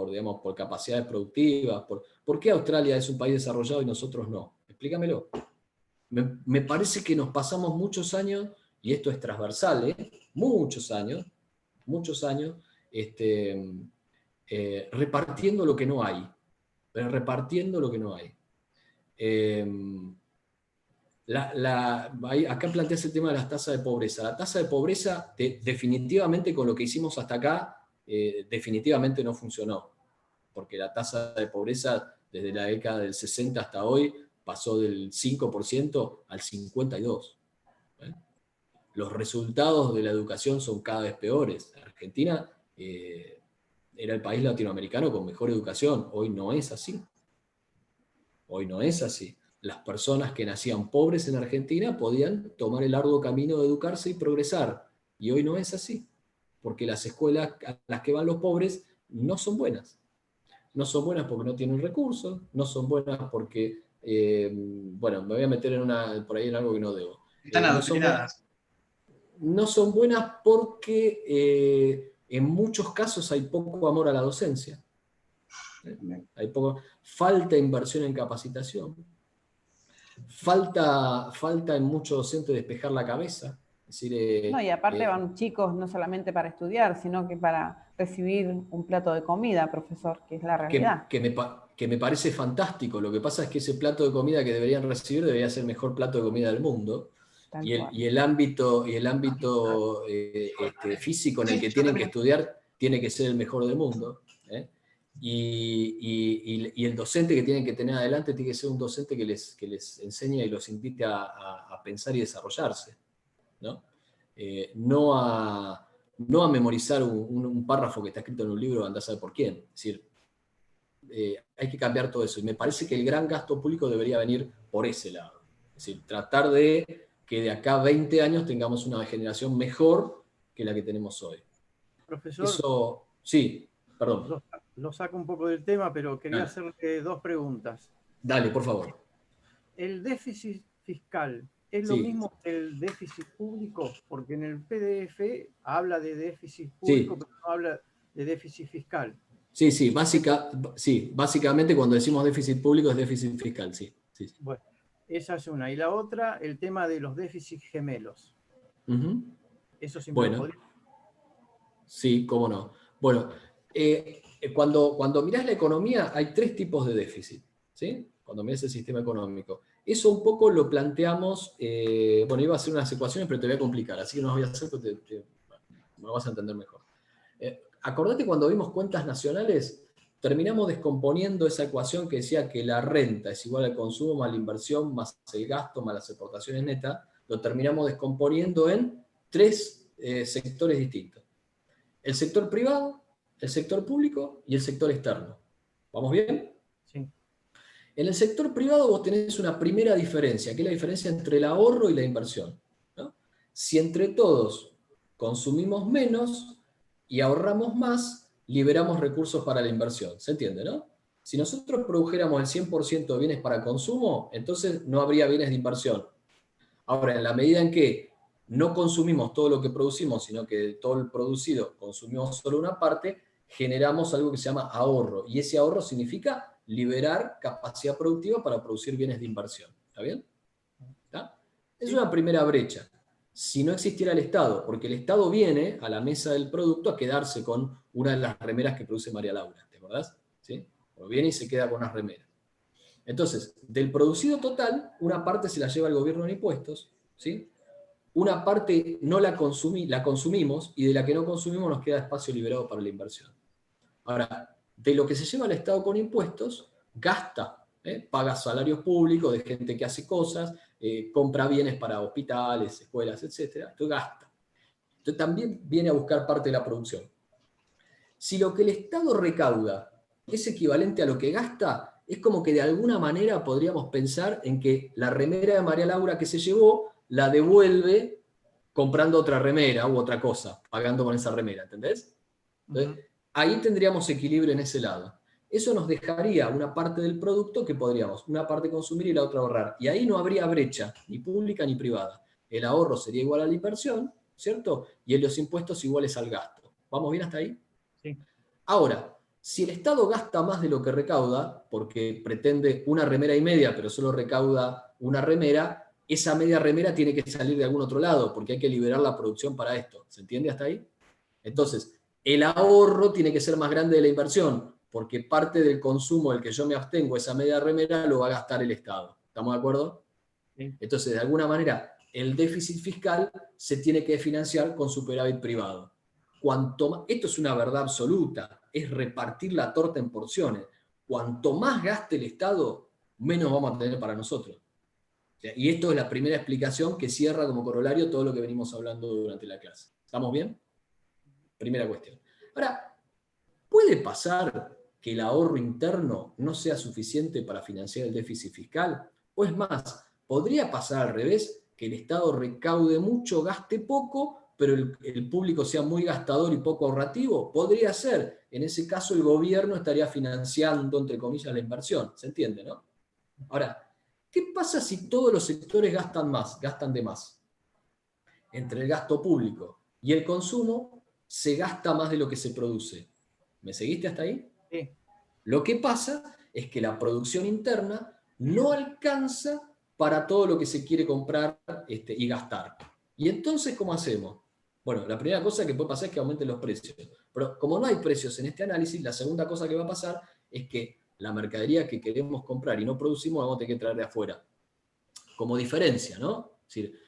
digamos, por capacidades productivas. ¿Por qué Australia es un país desarrollado y nosotros no? Explícamelo. Me parece que nos pasamos muchos años, y esto es transversal, muchos años, repartiendo lo que no hay. Repartiendo lo que no hay. Acá planteas el tema de las tasas de pobreza. La tasa de pobreza, definitivamente con lo que hicimos hasta acá, definitivamente no funcionó. Porque la tasa de pobreza, desde la década del 60 hasta hoy, pasó del 5% al 52%. ¿eh? Los resultados de la educación son cada vez peores. Argentina era el país latinoamericano con mejor educación. Hoy no es así. Hoy no es así. Las personas que nacían pobres en Argentina podían tomar el arduo camino de educarse y progresar. Y hoy no es así. Porque las escuelas a las que van los pobres no son buenas. No son buenas porque no tienen recursos, no son buenas porque, bueno, me voy a meter por ahí en algo que no debo. Están adoctrinadas. No son buenas porque en muchos casos hay poco amor a la docencia. Hay falta inversión en capacitación. Falta en muchos docentes despejar la cabeza. Es decir, No, y aparte van chicos no solamente para estudiar, sino que para recibir un plato de comida, profesor, que es la realidad. Que me parece fantástico. Lo que pasa es que ese plato de comida que deberían recibir debería ser el mejor plato de comida del mundo. Y el ámbito físico en el que tienen que estudiar tiene que ser el mejor del mundo. Y el docente que tienen que tener adelante tiene que ser un docente que les enseñe y los invite a pensar y desarrollarse. No a memorizar un párrafo que está escrito en un libro, andá a saber por quién. Es decir, hay que cambiar todo eso. Y me parece que el gran gasto público debería venir por ese lado. Es decir, tratar de que de acá a 20 años tengamos una generación mejor que la que tenemos hoy. Profesor, eso, sí, perdón. Lo saco un poco del tema, pero quería hacerle dos preguntas. Dale, por favor. ¿El déficit fiscal es lo mismo que el déficit público? Porque en el PDF habla de déficit público, pero no habla de déficit fiscal. Sí, básicamente cuando decimos déficit público es déficit fiscal, sí. Bueno, esa es una. Y la otra, el tema de los déficits gemelos. Eso sí me lo podría... Sí, cómo no. Bueno, cuando mirás la economía hay tres tipos de déficit, ¿sí? Cuando mirás el sistema económico. Eso un poco lo planteamos, bueno, iba a hacer unas ecuaciones, pero te voy a complicar, así que no las voy a hacer porque me vas a entender mejor. Acordate cuando vimos cuentas nacionales, terminamos descomponiendo esa ecuación que decía que la renta es igual al consumo más la inversión, más el gasto, más las exportaciones netas, lo terminamos descomponiendo en tres sectores distintos. El sector privado, el sector público y el sector externo. ¿Vamos bien? Sí. En el sector privado vos tenés una primera diferencia, que es la diferencia entre el ahorro y la inversión, ¿no? Si entre todos consumimos menos y ahorramos más, liberamos recursos para la inversión. ¿Se entiende, no? Si nosotros produjéramos el 100% de bienes para consumo, entonces no habría bienes de inversión. Ahora, en la medida en que no consumimos todo lo que producimos, sino que de todo el producido consumimos solo una parte, generamos algo que se llama ahorro. Y ese ahorro significa liberar capacidad productiva para producir bienes de inversión. ¿Está bien? ¿Está? Es una primera brecha. Si no existiera el Estado, porque el Estado viene a la mesa del producto a quedarse con una de las remeras que produce María Laura, ¿te acordás? ¿Sí? O viene y se queda con unas remeras. Entonces, del producido total, una parte se la lleva el gobierno en impuestos, ¿sí? Una parte no la consumimos, y de la que no consumimos nos queda espacio liberado para la inversión. Ahora, de lo que se lleva el Estado con impuestos, gasta, paga salarios públicos de gente que hace cosas, compra bienes para hospitales, escuelas, etc. Entonces gasta. Entonces también viene a buscar parte de la producción. Si lo que el Estado recauda es equivalente a lo que gasta, es como que de alguna manera podríamos pensar en que la remera de María Laura que se llevó la devuelve comprando otra remera u otra cosa, pagando con esa remera, ¿entendés? Entonces, ahí tendríamos equilibrio en ese lado. Eso nos dejaría una parte del producto que podríamos, una parte consumir y la otra ahorrar. Y ahí no habría brecha, ni pública ni privada. El ahorro sería igual a la inversión, ¿cierto? Y los impuestos iguales al gasto. ¿Vamos bien hasta ahí? Sí. Ahora, si el Estado gasta más de lo que recauda, porque pretende una remera y media, pero solo recauda una remera, esa media remera tiene que salir de algún otro lado, porque hay que liberar la producción para esto. ¿Se entiende hasta ahí? Entonces, el ahorro tiene que ser más grande de la inversión, porque parte del consumo del que yo me abstengo, esa media remera, lo va a gastar el Estado. ¿Estamos de acuerdo? Sí. Entonces, de alguna manera, el déficit fiscal se tiene que financiar con superávit privado. Esto es una verdad absoluta, es repartir la torta en porciones. Cuanto más gaste el Estado, menos vamos a tener para nosotros. Y esto es la primera explicación que cierra como corolario todo lo que venimos hablando durante la clase. ¿Estamos bien? Primera cuestión. Ahora, ¿puede pasar que el ahorro interno no sea suficiente para financiar el déficit fiscal? O es más, ¿podría pasar al revés? Que el Estado recaude mucho, gaste poco, pero el público sea muy gastador y poco ahorrativo. Podría ser. En ese caso, el gobierno estaría financiando, entre comillas, la inversión. ¿Se entiende, no? Ahora, ¿qué pasa si todos los sectores gastan de más? Entre el gasto público y el consumo, se gasta más de lo que se produce. ¿Me seguiste hasta ahí? Sí. Lo que pasa es que la producción interna no alcanza para todo lo que se quiere comprar y gastar. ¿Y entonces cómo hacemos? Bueno, la primera cosa que puede pasar es que aumenten los precios. Pero como no hay precios en este análisis, la segunda cosa que va a pasar es que la mercadería que queremos comprar y no producimos vamos a tener que traer de afuera. Como diferencia, ¿no? Es decir,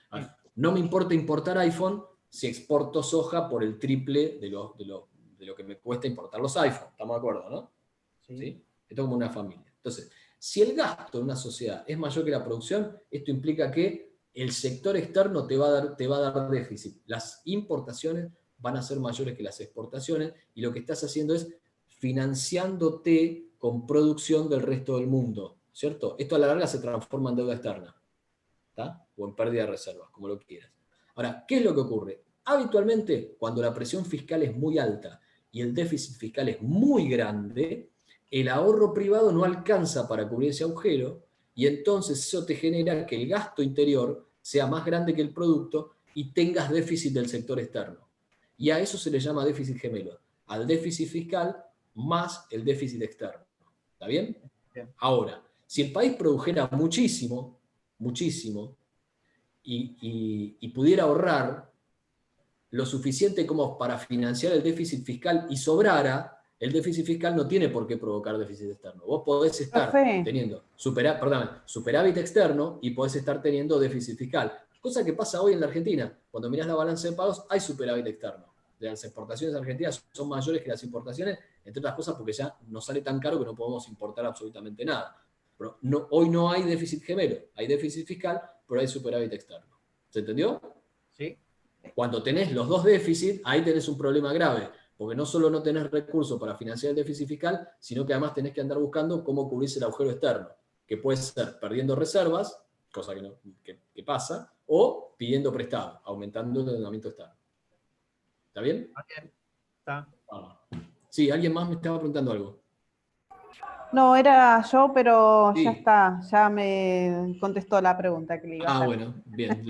no me importa importar iPhone si exporto soja por el triple de lo que me cuesta importar los iPhones. ¿Estamos de acuerdo, no? ¿Sí? Esto es como una familia. Entonces, si el gasto en una sociedad es mayor que la producción, esto implica que el sector externo te va a dar déficit. Las importaciones van a ser mayores que las exportaciones y lo que estás haciendo es financiándote con producción del resto del mundo, ¿cierto? Esto a la larga se transforma en deuda externa, ¿tá? O en pérdida de reservas, como lo quieras. Ahora, ¿qué es lo que ocurre? Habitualmente, cuando la presión fiscal es muy alta y el déficit fiscal es muy grande, el ahorro privado no alcanza para cubrir ese agujero y entonces eso te genera que el gasto interior sea más grande que el producto y tengas déficit del sector externo. Y a eso se le llama déficit gemelo, al déficit fiscal más el déficit externo. ¿Está bien? Bien. Ahora, si el país produjera muchísimo, y pudiera ahorrar lo suficiente como para financiar el déficit fiscal y sobrara, el déficit fiscal no tiene por qué provocar déficit externo. Vos podés estar teniendo superávit externo y podés estar teniendo déficit fiscal. Cosa que pasa hoy en la Argentina. Cuando mirás la balanza de pagos, hay superávit externo. Las exportaciones argentinas son mayores que las importaciones, entre otras cosas porque ya nos sale tan caro que no podemos importar absolutamente nada. Pero hoy no hay déficit gemelo, hay déficit fiscal, pero hay superávit externo. ¿Se entendió? Sí. Cuando tenés los dos déficits, ahí tenés un problema grave, porque no solo no tenés recursos para financiar el déficit fiscal, sino que además tenés que andar buscando cómo cubrirse el agujero externo, que puede ser perdiendo reservas, cosa que pasa, o pidiendo prestado, aumentando el endeudamiento externo. ¿Está bien? Bien. Está. Sí, alguien más me estaba preguntando algo. No, era yo, pero Sí. ya está, ya me contestó la pregunta que le iba a hacer. Bueno, bien.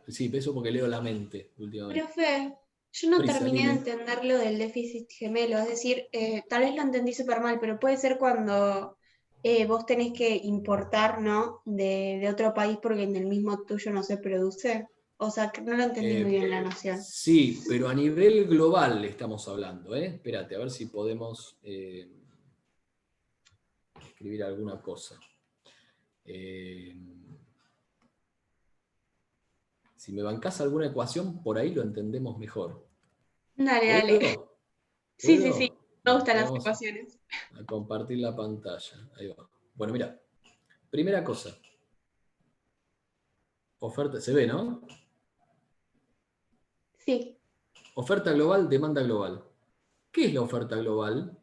Sí, eso porque leo la mente últimamente. Profe, yo no Prisa, terminé de dime. entender lo del déficit gemelo, es decir, tal vez lo entendí súper mal, pero puede ser cuando vos tenés que importar, ¿no? De otro país porque en el mismo tuyo no se produce. O sea, que no lo entendí muy bien la noción. Sí, pero a nivel global estamos hablando, ¿eh? Espérate, a ver si podemos escribir alguna cosa. Si me bancás alguna ecuación, por ahí lo entendemos mejor. Dale, dale. ¿Puedo? Sí, ¿Puedo? sí, sí. Me gustan las Vamos ecuaciones. a compartir la pantalla. Ahí va. Bueno, mira. Primera cosa. Oferta, ¿se ve, no? Sí. Oferta global, demanda global. ¿Qué es la oferta global?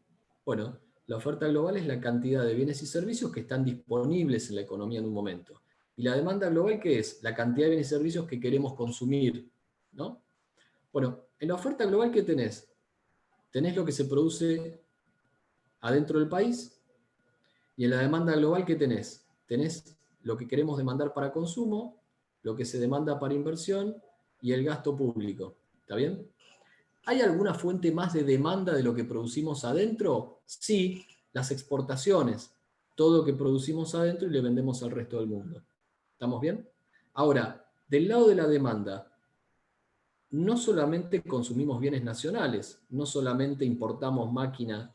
Bueno, la oferta global es la cantidad de bienes y servicios que están disponibles en la economía en un momento. ¿Y la demanda global qué es? La cantidad de bienes y servicios que queremos consumir, ¿no? Bueno, en la oferta global, ¿qué tenés? Tenés lo que se produce adentro del país, y en la demanda global, ¿qué tenés? Tenés lo que queremos demandar para consumo, lo que se demanda para inversión y el gasto público. ¿Está bien? ¿Hay alguna fuente más de demanda de lo que producimos adentro? Sí, las exportaciones. Todo lo que producimos adentro y le vendemos al resto del mundo. ¿Estamos bien? Ahora, del lado de la demanda, no solamente consumimos bienes nacionales, no solamente compramos máquinas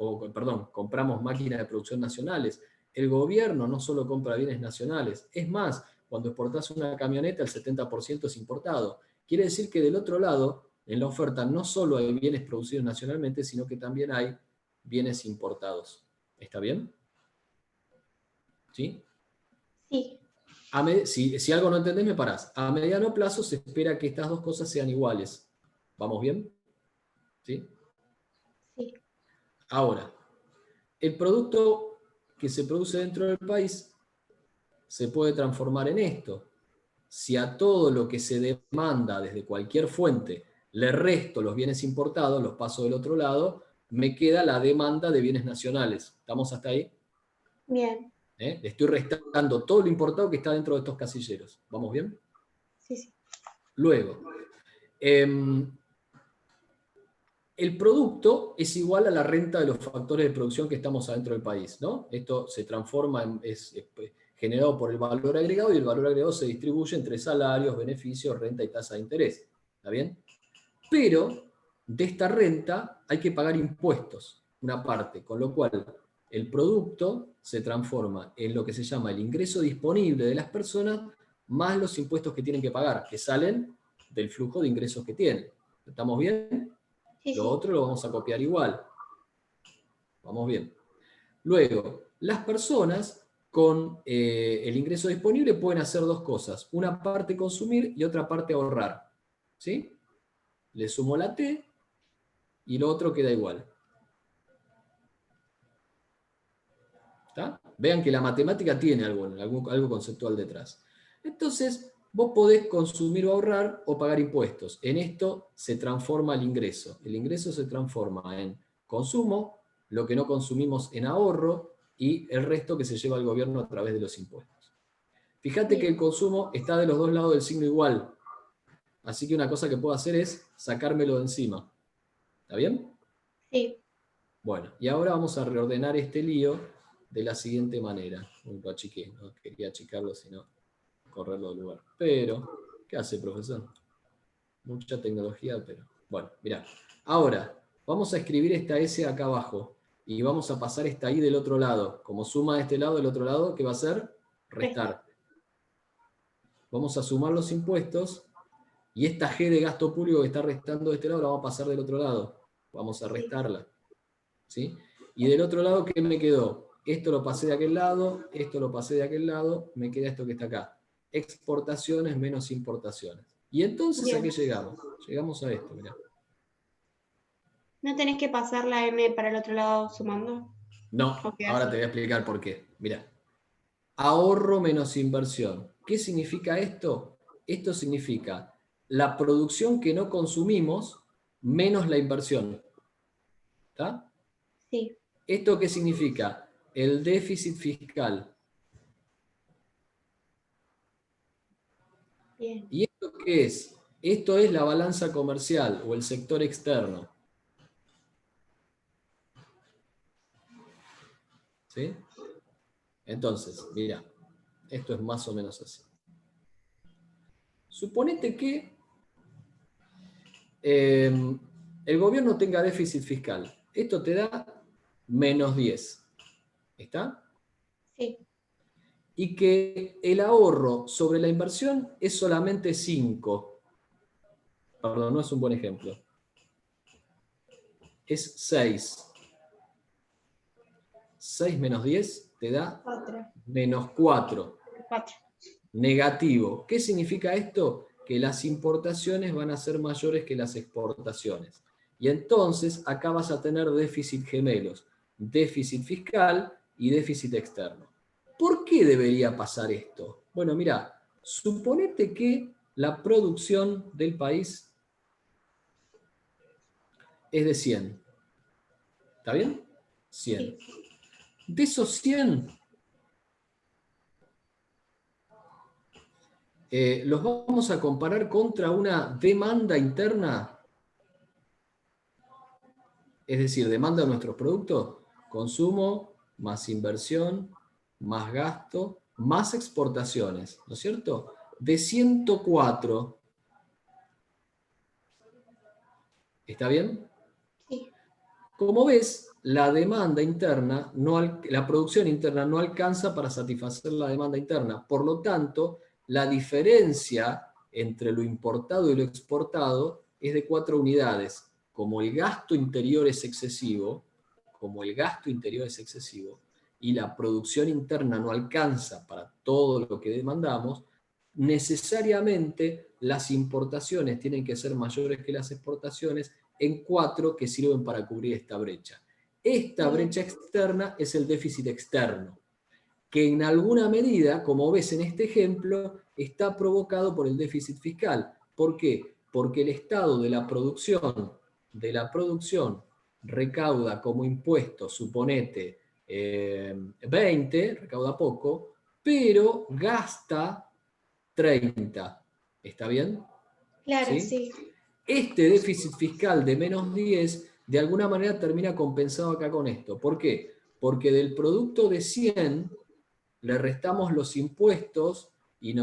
de producción nacionales. El gobierno no solo compra bienes nacionales. Es más, cuando exportás una camioneta, el 70% es importado. Quiere decir que del otro lado, en la oferta no solo hay bienes producidos nacionalmente, sino que también hay bienes importados. ¿Está bien? ¿Sí? Sí. Si algo no entendés, me parás. A mediano plazo se espera que estas dos cosas sean iguales. ¿Vamos bien? ¿Sí? Sí. Ahora, el producto que se produce dentro del país se puede transformar en esto. Si a todo lo que se demanda desde cualquier fuente le resto los bienes importados, los paso del otro lado, me queda la demanda de bienes nacionales. ¿Estamos hasta ahí? Bien. Le estoy restando todo lo importado que está dentro de estos casilleros. ¿Vamos bien? Sí, sí. Luego, el producto es igual a la renta de los factores de producción que estamos adentro del país, ¿no? Esto se transforma, es generado por el valor agregado, y el valor agregado se distribuye entre salarios, beneficios, renta y tasa de interés. ¿Está bien? Pero de esta renta hay que pagar impuestos, una parte, con lo cual el producto se transforma en lo que se llama el ingreso disponible de las personas más los impuestos que tienen que pagar, que salen del flujo de ingresos que tienen. ¿Estamos bien? Sí, Lo sí. otro lo vamos a copiar igual. Vamos bien. Luego, las personas con el ingreso disponible pueden hacer dos cosas. Una parte consumir y otra parte ahorrar. ¿Sí? Le sumo la T y lo otro queda igual. ¿Está? Vean que la matemática tiene algo conceptual detrás. Entonces, vos podés consumir o ahorrar o pagar impuestos. En esto se transforma el ingreso. El ingreso se transforma en consumo, lo que no consumimos en ahorro, y el resto que se lleva al gobierno a través de los impuestos. Fíjate que el consumo está de los dos lados del signo igual. Así que una cosa que puedo hacer es sacármelo de encima. ¿Está bien? Sí. Bueno, y ahora vamos a reordenar este lío de la siguiente manera. Lo achiqué, no quería achicarlo, sino correrlo del lugar. Pero, ¿qué hace, profesor? Mucha tecnología, pero... Bueno, mirá. Ahora, vamos a escribir esta S acá abajo, y vamos a pasar esta I del otro lado. Como suma de este lado, del otro lado, ¿qué va a hacer? Restar. Vamos a sumar los impuestos, y esta G de gasto público que está restando de este lado, la vamos a pasar del otro lado. Vamos a restarla. ¿Sí? Y del otro lado, ¿qué me quedó? Esto lo pasé de aquel lado, esto lo pasé de aquel lado, me queda esto que está acá. Exportaciones menos importaciones. Y entonces, Bien. ¿a qué llegamos? Llegamos a esto, mirá. ¿No tenés que pasar la M para el otro lado sumando? No, Ok, ahora así. te voy a explicar por qué. Mirá. Ahorro menos inversión. ¿Qué significa esto? Esto significa la producción que no consumimos menos la inversión. ¿Está? Sí. ¿Esto qué significa? El déficit fiscal. Bien. ¿Y esto qué es? Esto es la balanza comercial o el sector externo. ¿Sí? Entonces, mira, esto es más o menos así. Suponete que el gobierno tenga déficit fiscal. Esto te da menos 10. ¿Está? Sí. Y que el ahorro sobre la inversión es solamente 5. Perdón, no es un buen ejemplo. Es 6. 6 menos 10 te da 4. menos 4. 4. Negativo. ¿Qué significa esto? Que las importaciones van a ser mayores que las exportaciones. Y entonces acá vas a tener déficit gemelos. Déficit fiscal y déficit externo. ¿Por qué debería pasar esto? Bueno, mira, suponete que la producción del país es de 100. ¿Está bien? 100. Sí. De esos 100, los vamos a comparar contra una demanda interna, es decir, demanda de nuestros productos, consumo, más inversión, más gasto, más exportaciones, ¿no es cierto? De 104. ¿Está bien? Sí. Como ves, la demanda interna, la producción interna no alcanza para satisfacer la demanda interna. Por lo tanto, la diferencia entre lo importado y lo exportado es de 4 unidades. Como el gasto interior es excesivo, y la producción interna no alcanza para todo lo que demandamos, necesariamente las importaciones tienen que ser mayores que las exportaciones en 4 que sirven para cubrir esta brecha. Esta brecha externa es el déficit externo, que en alguna medida, como ves en este ejemplo, está provocado por el déficit fiscal. ¿Por qué? Porque el estado de la producción recauda como impuesto, suponete, 20, recauda poco, pero gasta 30. ¿Está bien? Claro, ¿Sí? sí. Este déficit fiscal de menos 10, de alguna manera termina compensado acá con esto. ¿Por qué? Porque del producto de 100 le restamos los impuestos, y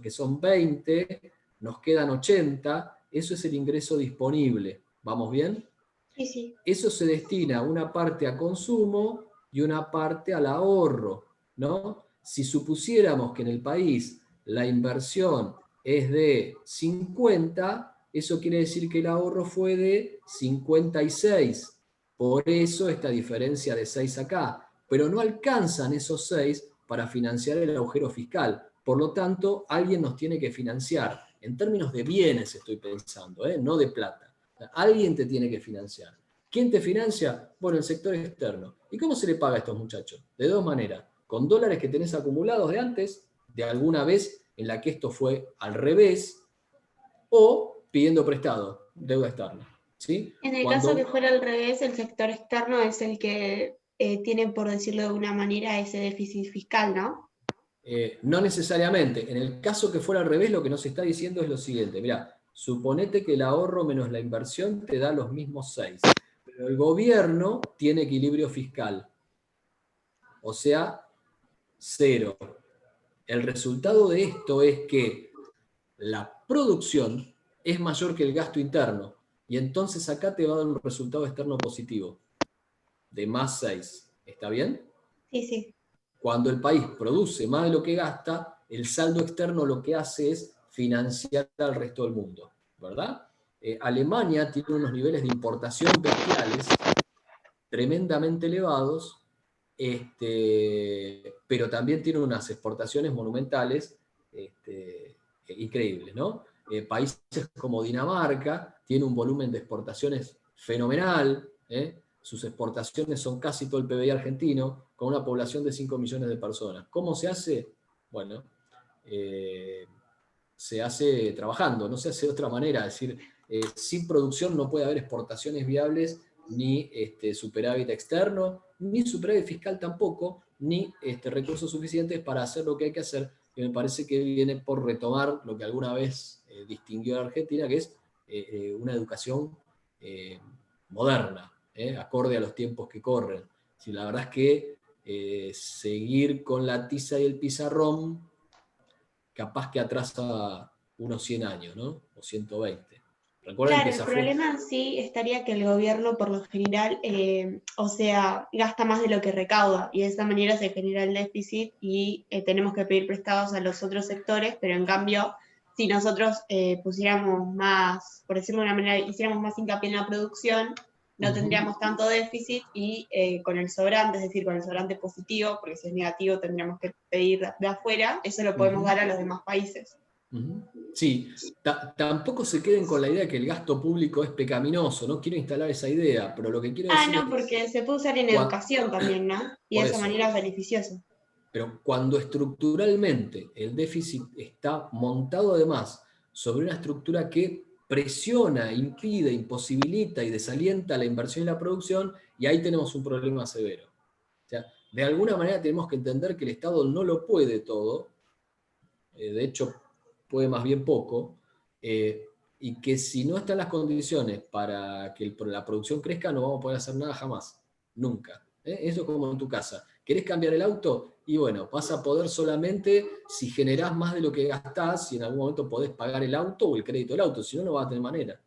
que son 20, nos quedan 80, eso es el ingreso disponible. ¿Vamos bien? Sí, sí. Eso se destina una parte a consumo y una parte al ahorro, ¿no? Si supusiéramos que en el país la inversión es de 50, eso quiere decir que el ahorro fue de 56. Por eso esta diferencia de 6 acá. Pero no alcanzan esos 6 para financiar el agujero fiscal. Por lo tanto, alguien nos tiene que financiar. En términos de bienes estoy pensando, no de plata. Alguien te tiene que financiar. ¿Quién te financia? Bueno, el sector externo. ¿Y cómo se le paga a estos muchachos? De 2 maneras. Con dólares que tenés acumulados de antes, de alguna vez en la que esto fue al revés, o pidiendo prestado, deuda externa. ¿Sí? En el caso que fuera al revés, el sector externo es el que tiene, por decirlo de alguna manera, ese déficit fiscal, ¿no? No necesariamente. En el caso que fuera al revés, lo que nos está diciendo es lo siguiente. Mirá, suponete que el ahorro menos la inversión te da los mismos 6. Pero el gobierno tiene equilibrio fiscal. O sea, 0. El resultado de esto es que la producción es mayor que el gasto interno. Y entonces acá te va a dar un resultado externo positivo. De más 6. ¿Está bien? Sí, sí. Cuando el país produce más de lo que gasta, el saldo externo lo que hace es financiar al resto del mundo, ¿verdad? Alemania tiene unos niveles de importación bestiales tremendamente elevados, pero también tiene unas exportaciones monumentales increíbles, ¿no? Países como Dinamarca tiene un volumen de exportaciones fenomenal, sus exportaciones son casi todo el PBI argentino, con una población de 5 millones de personas. ¿Cómo se hace? Bueno, se hace trabajando, no se hace de otra manera. Es decir, sin producción no puede haber exportaciones viables, ni superávit externo, ni superávit fiscal tampoco, ni recursos suficientes para hacer lo que hay que hacer, que me parece que viene por retomar lo que alguna vez distinguió a la Argentina, que es una educación moderna, acorde a los tiempos que corren. Si la verdad es que seguir con la tiza y el pizarrón capaz que atrasa unos 100 años, ¿no? O 120. Recuerden Claro, que el problema en sí estaría que el gobierno por lo general, gasta más de lo que recauda y de esa manera se genera el déficit y tenemos que pedir prestados a los otros sectores, pero en cambio, si nosotros pusiéramos más, por decirlo de una manera, hiciéramos más hincapié en la producción, no tendríamos tanto déficit y con el sobrante, es decir, con el sobrante positivo, porque si es negativo tendríamos que pedir de afuera, eso lo podemos dar a los demás países. Sí, tampoco se queden con la idea de que el gasto público es pecaminoso, no quiero instalar esa idea, pero lo que quiero decir no, es porque se puede usar en educación también, ¿no? Y de esa manera es beneficioso. Pero cuando estructuralmente el déficit está montado además sobre una estructura que presiona, impide, imposibilita y desalienta la inversión y la producción, y ahí tenemos un problema severo. O sea, de alguna manera tenemos que entender que el Estado no lo puede todo, de hecho puede más bien poco, y que si no están las condiciones para que la producción crezca, no vamos a poder hacer nada jamás, nunca. Eso es como en tu casa. ¿Querés cambiar el auto? Y bueno, vas a poder solamente si generás más de lo que gastás, y en algún momento podés pagar el auto o el crédito del auto, si no, no vas a tener manera.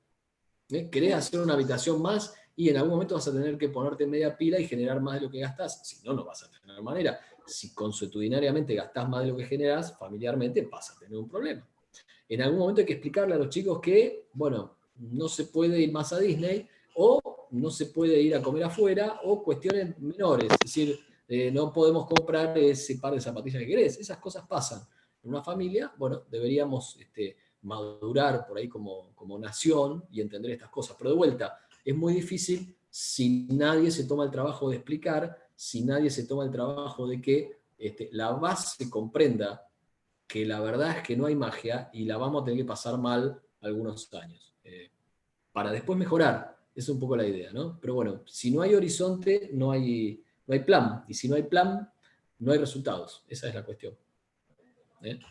¿Querés hacer una habitación más? Y en algún momento vas a tener que ponerte media pila y generar más de lo que gastás, si no, no vas a tener manera. Si consuetudinariamente gastás más de lo que generás, familiarmente vas a tener un problema. En algún momento hay que explicarle a los chicos que, bueno, no se puede ir más a Disney, o no se puede ir a comer afuera, o cuestiones menores. Es decir, no podemos comprar ese par de zapatillas que querés. Esas cosas pasan. En una familia, bueno, deberíamos madurar por ahí como nación y entender estas cosas. Pero de vuelta, es muy difícil si nadie se toma el trabajo de explicar, si nadie se toma el trabajo de que la base comprenda que la verdad es que no hay magia y la vamos a tener que pasar mal algunos años. Para después mejorar, esa es un poco la idea, ¿no? Pero bueno, si no hay horizonte, no hay plan. Y si no hay plan, no hay resultados. Esa es la cuestión.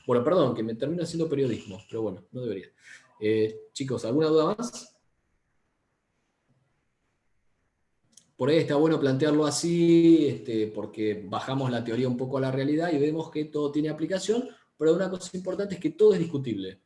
Bueno, perdón, que me termino haciendo periodismo, pero bueno, no debería. Chicos, ¿alguna duda más? Por ahí está bueno plantearlo así, porque bajamos la teoría un poco a la realidad y vemos que todo tiene aplicación, pero una cosa importante es que todo es discutible.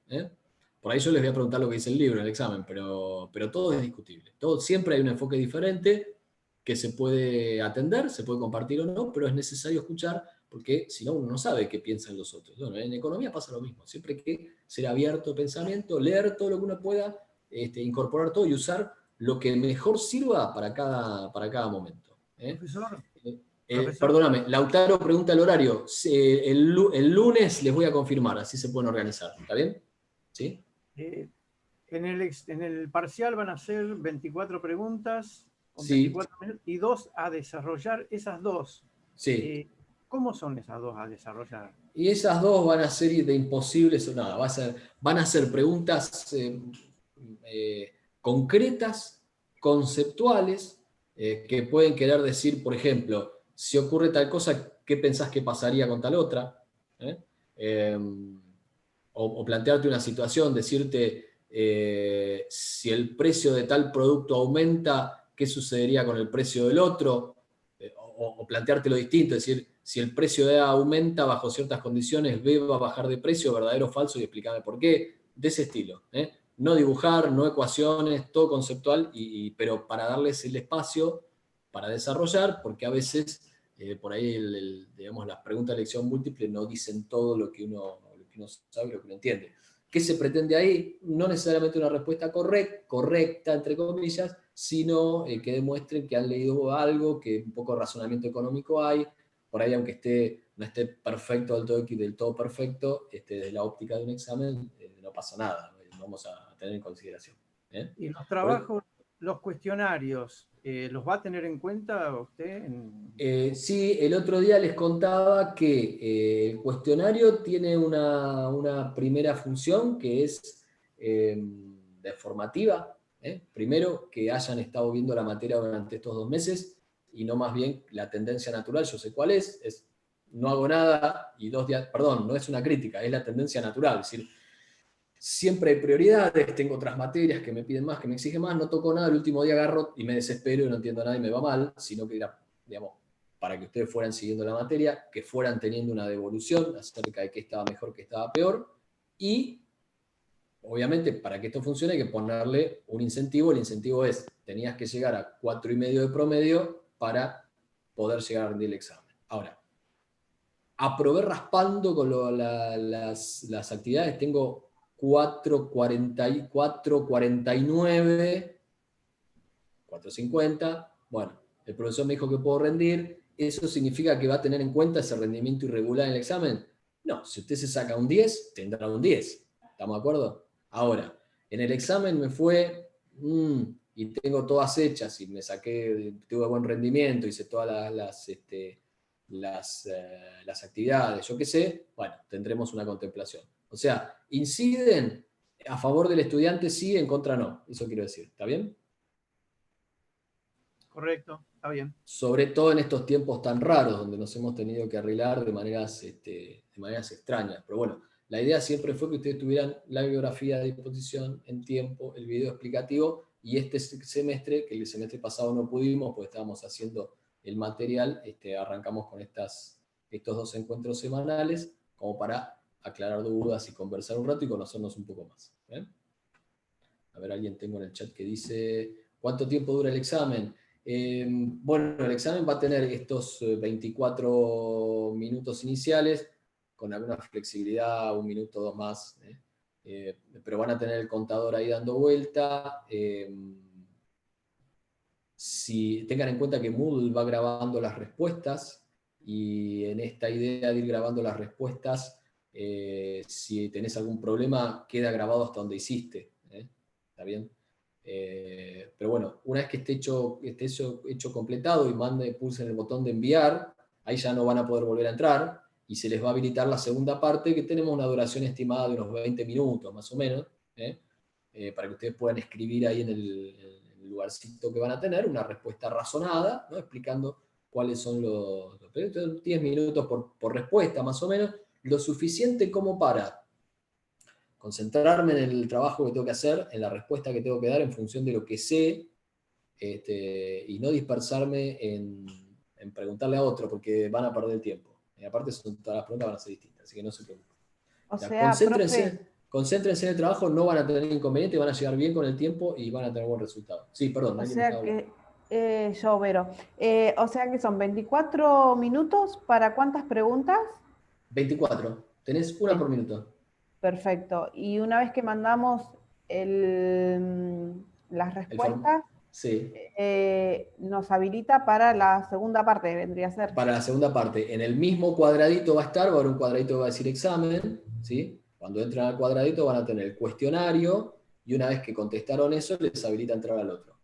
Por ahí yo les voy a preguntar lo que dice el libro en el examen, pero todo es discutible. Siempre hay un enfoque diferente que se puede atender, se puede compartir o no, pero es necesario escuchar, porque si no uno no sabe qué piensan los otros. Bueno, en economía pasa lo mismo, siempre hay que ser abierto de pensamiento, leer todo lo que uno pueda, incorporar todo y usar lo que mejor sirva para cada momento. Profesor, Perdóname, Lautaro pregunta el horario. El lunes les voy a confirmar, así se pueden organizar. ¿Está bien? ¿Sí? En el parcial van a ser 24 preguntas con Sí. 24 minutos y 2 a desarrollar. Esas 2, Sí. ¿cómo son esas 2 a desarrollar? Y esas 2 van a ser de imposibles o nada. Van a ser preguntas concretas, conceptuales, que pueden querer decir, por ejemplo, si ocurre tal cosa, ¿qué pensás que pasaría con tal otra? O plantearte una situación, decirte, si el precio de tal producto aumenta, ¿qué sucedería con el precio del otro? O planteártelo distinto, es decir, si el precio de A aumenta bajo ciertas condiciones, B va a bajar de precio, verdadero o falso, y explícame por qué, de ese estilo. No dibujar, no ecuaciones, todo conceptual, pero para darles el espacio para desarrollar, porque a veces por ahí digamos, las preguntas de elección múltiple no dicen todo lo que uno sabe y lo que uno entiende. ¿Qué se pretende ahí? No necesariamente una respuesta correcta, entre comillas, sino que demuestren que han leído algo, que un poco de razonamiento económico hay, por ahí aunque no esté perfecto del todo perfecto, desde la óptica de un examen no pasa nada, vamos a tener en consideración. ¿Y los trabajos, los cuestionarios, los va a tener en cuenta usted? Sí, el otro día les contaba que el cuestionario tiene una primera función que es de formativa. Primero, que hayan estado viendo la materia durante estos 2 meses y no más bien la tendencia natural, yo sé cuál es no hago nada y 2 días, perdón, no es una crítica, es la tendencia natural, es decir, siempre hay prioridades, tengo otras materias que me piden más, que me exigen más, no toco nada, el último día agarro y me desespero y no entiendo nada y me va mal, sino que era, digamos, para que ustedes fueran siguiendo la materia, que fueran teniendo una devolución acerca de qué estaba mejor, qué estaba peor, y obviamente para que esto funcione hay que ponerle un incentivo. El incentivo es, tenías que llegar a 4,5 de promedio para poder llegar a rendir el examen. Ahora, aprobé raspando con las actividades, tengo 4,49, 4,50, bueno, el profesor me dijo que puedo rendir, ¿eso significa que va a tener en cuenta ese rendimiento irregular en el examen? No, si usted se saca un 10, tendrá un 10, ¿estamos de acuerdo? Ahora, en el examen me fue, y tengo todas hechas, y tuve buen rendimiento, hice todas las actividades, yo qué sé, bueno, tendremos una contemplación. O sea, inciden a favor del estudiante sí, en contra no, eso quiero decir, ¿está bien? Correcto, está bien. Sobre todo en estos tiempos tan raros, donde nos hemos tenido que arreglar de maneras extrañas. Pero bueno, la idea siempre fue que ustedes tuvieran la bibliografía a disposición en tiempo, el video explicativo, y este semestre, que el semestre pasado no pudimos, porque estábamos haciendo el material, arrancamos con estos 2 encuentros semanales, como para aclarar dudas y conversar un rato y conocernos un poco más. A ver, alguien tengo en el chat que dice, ¿cuánto tiempo dura el examen? Bueno, el examen va a tener estos 24 minutos iniciales, con alguna flexibilidad, 1 minuto o 2 más, pero van a tener el contador ahí dando vuelta. Si tengan en cuenta que Moodle va grabando las respuestas, y en esta idea de ir grabando las respuestas, si tenés algún problema, queda grabado hasta donde hiciste. ¿Está bien? Pero bueno, una vez que esté hecho completado y pulsen el botón de enviar, ahí ya no van a poder volver a entrar y se les va a habilitar la segunda parte, que tenemos una duración estimada de unos 20 minutos más o menos, para que ustedes puedan escribir ahí en el lugarcito que van a tener una respuesta razonada, ¿no? Explicando cuáles son los 10 minutos por respuesta más o menos, lo suficiente como para concentrarme en el trabajo que tengo que hacer, en la respuesta que tengo que dar en función de lo que sé, y no dispersarme en preguntarle a otro, porque van a perder el tiempo. Y aparte todas las preguntas van a ser distintas, así que no se preocupen. O sea, concéntrense en el trabajo, no van a tener inconveniente, van a llegar bien con el tiempo y van a tener buen resultado. Sí, perdón. O sea o sea que son 24 minutos para ¿cuántas preguntas? 24. Tenés una por minuto. Perfecto. Y una vez que mandamos las respuestas, sí. Nos habilita para la segunda parte, vendría a ser. Para la segunda parte. En el mismo cuadradito va a haber un cuadradito que va a decir examen, ¿sí? Cuando entran al cuadradito van a tener el cuestionario, y una vez que contestaron eso, les habilita entrar al otro.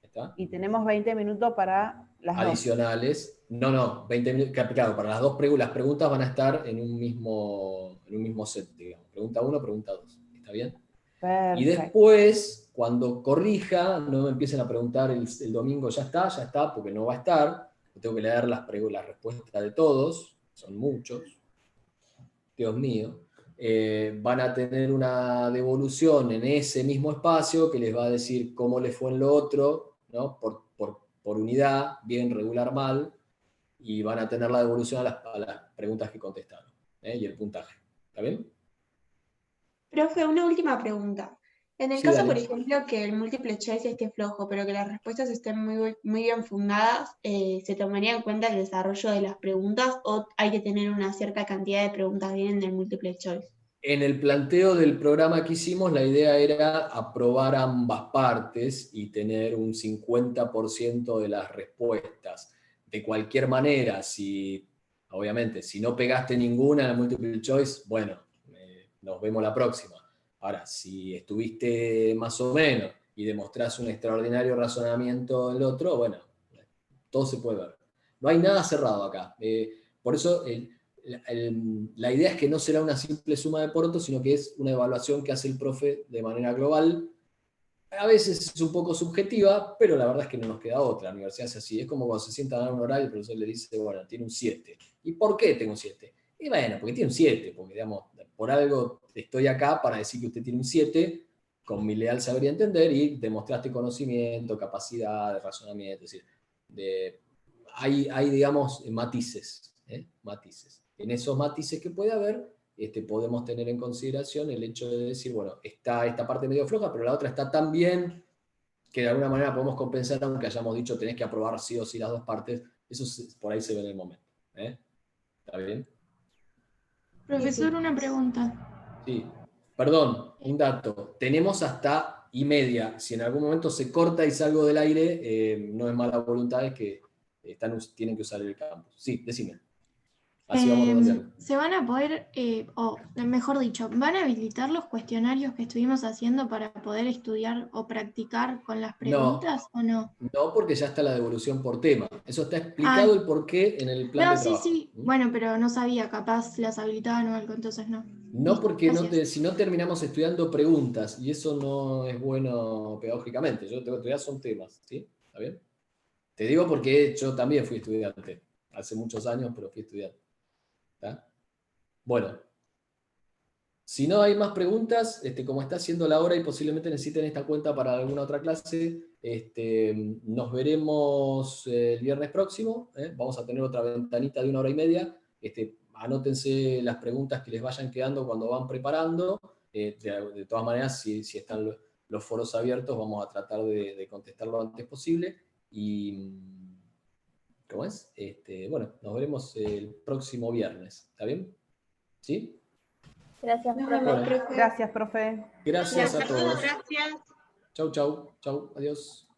¿Está? Y tenemos 20 minutos para las adicionales. No, 20 minutos. Claro, para las las preguntas van a estar en un mismo set, digamos. Pregunta 1, pregunta 2. ¿Está bien? Perfecto. Y después, cuando corrija, no me empiecen a preguntar el domingo, ya está, porque no va a estar. Tengo que leer las respuestas de todos, son muchos. Dios mío. Van a tener una devolución en ese mismo espacio que les va a decir cómo les fue en lo otro, ¿no? Por unidad, bien, regular, mal, y van a tener la devolución a las preguntas que contestaron, y el puntaje. ¿Está bien? Profe, una última pregunta. En el caso, por ejemplo, que el multiple choice esté flojo, pero que las respuestas estén muy bien fundadas, ¿se tomaría en cuenta el desarrollo de las preguntas o hay que tener una cierta cantidad de preguntas bien en el multiple choice? En el planteo del programa que hicimos, la idea era aprobar ambas partes y tener un 50% de las respuestas. De cualquier manera, obviamente, si no pegaste ninguna en el multiple choice, bueno, nos vemos la próxima. Ahora, si estuviste más o menos y demostrás un extraordinario razonamiento en el otro, bueno, todo se puede ver. No hay nada cerrado acá. Por eso la idea es que no será una simple suma de porotos, sino que es una evaluación que hace el profe de manera global. A veces es un poco subjetiva, pero la verdad es que no nos queda otra. La universidad es así. Es como cuando se sientan a dar un oral y el profesor le dice, bueno, tiene un 7. ¿Y por qué tengo un 7? Y bueno, porque tiene un 7, porque digamos, por algo estoy acá para decir que usted tiene un 7, con mi leal saber y entender, y demostraste conocimiento, capacidad de razonamiento, es decir, hay digamos, matices. Matices. En esos matices que puede haber, podemos tener en consideración el hecho de decir, bueno, está esta parte medio floja, pero la otra está tan bien que de alguna manera podemos compensar, aunque hayamos dicho tenés que aprobar sí o sí las dos partes. Eso por ahí se ve en el momento. ¿Está bien? Profesor, una pregunta. Sí. Perdón, un dato. Tenemos hasta 1:30. Si en algún momento se corta y salgo del aire, no es mala voluntad, es que tienen que usar el campus. Sí, decime. Así vamos redondeando. ¿Se van a poder, o mejor dicho, van a habilitar los cuestionarios que estuvimos haciendo para poder estudiar o practicar con las preguntas o no? No, porque ya está la devolución por tema. Eso está explicado el porqué en el plan de trabajo. Sí. Bueno, pero no sabía, capaz las habilitaban o algo, entonces no. No, porque si no terminamos estudiando preguntas, y eso no es bueno pedagógicamente. Yo tengo que estudiar son temas, ¿sí? ¿Está bien? Te digo porque yo también fui estudiante. Hace muchos años, pero fui estudiante. ¿Está? Bueno, si no hay más preguntas, como está haciendo la hora y posiblemente necesiten esta cuenta para alguna otra clase, nos veremos el viernes próximo. Vamos a tener otra ventanita de 1 hora y media. Anótense las preguntas que les vayan quedando cuando van preparando. De todas maneras, si están los foros abiertos, vamos a tratar de contestar lo antes posible. Y ¿cómo es? Bueno, nos veremos el próximo viernes. ¿Está bien? ¿Sí? Gracias, profe. Bueno, gracias, profe. Gracias a todos. Gracias. Chau, chau. Chau, adiós.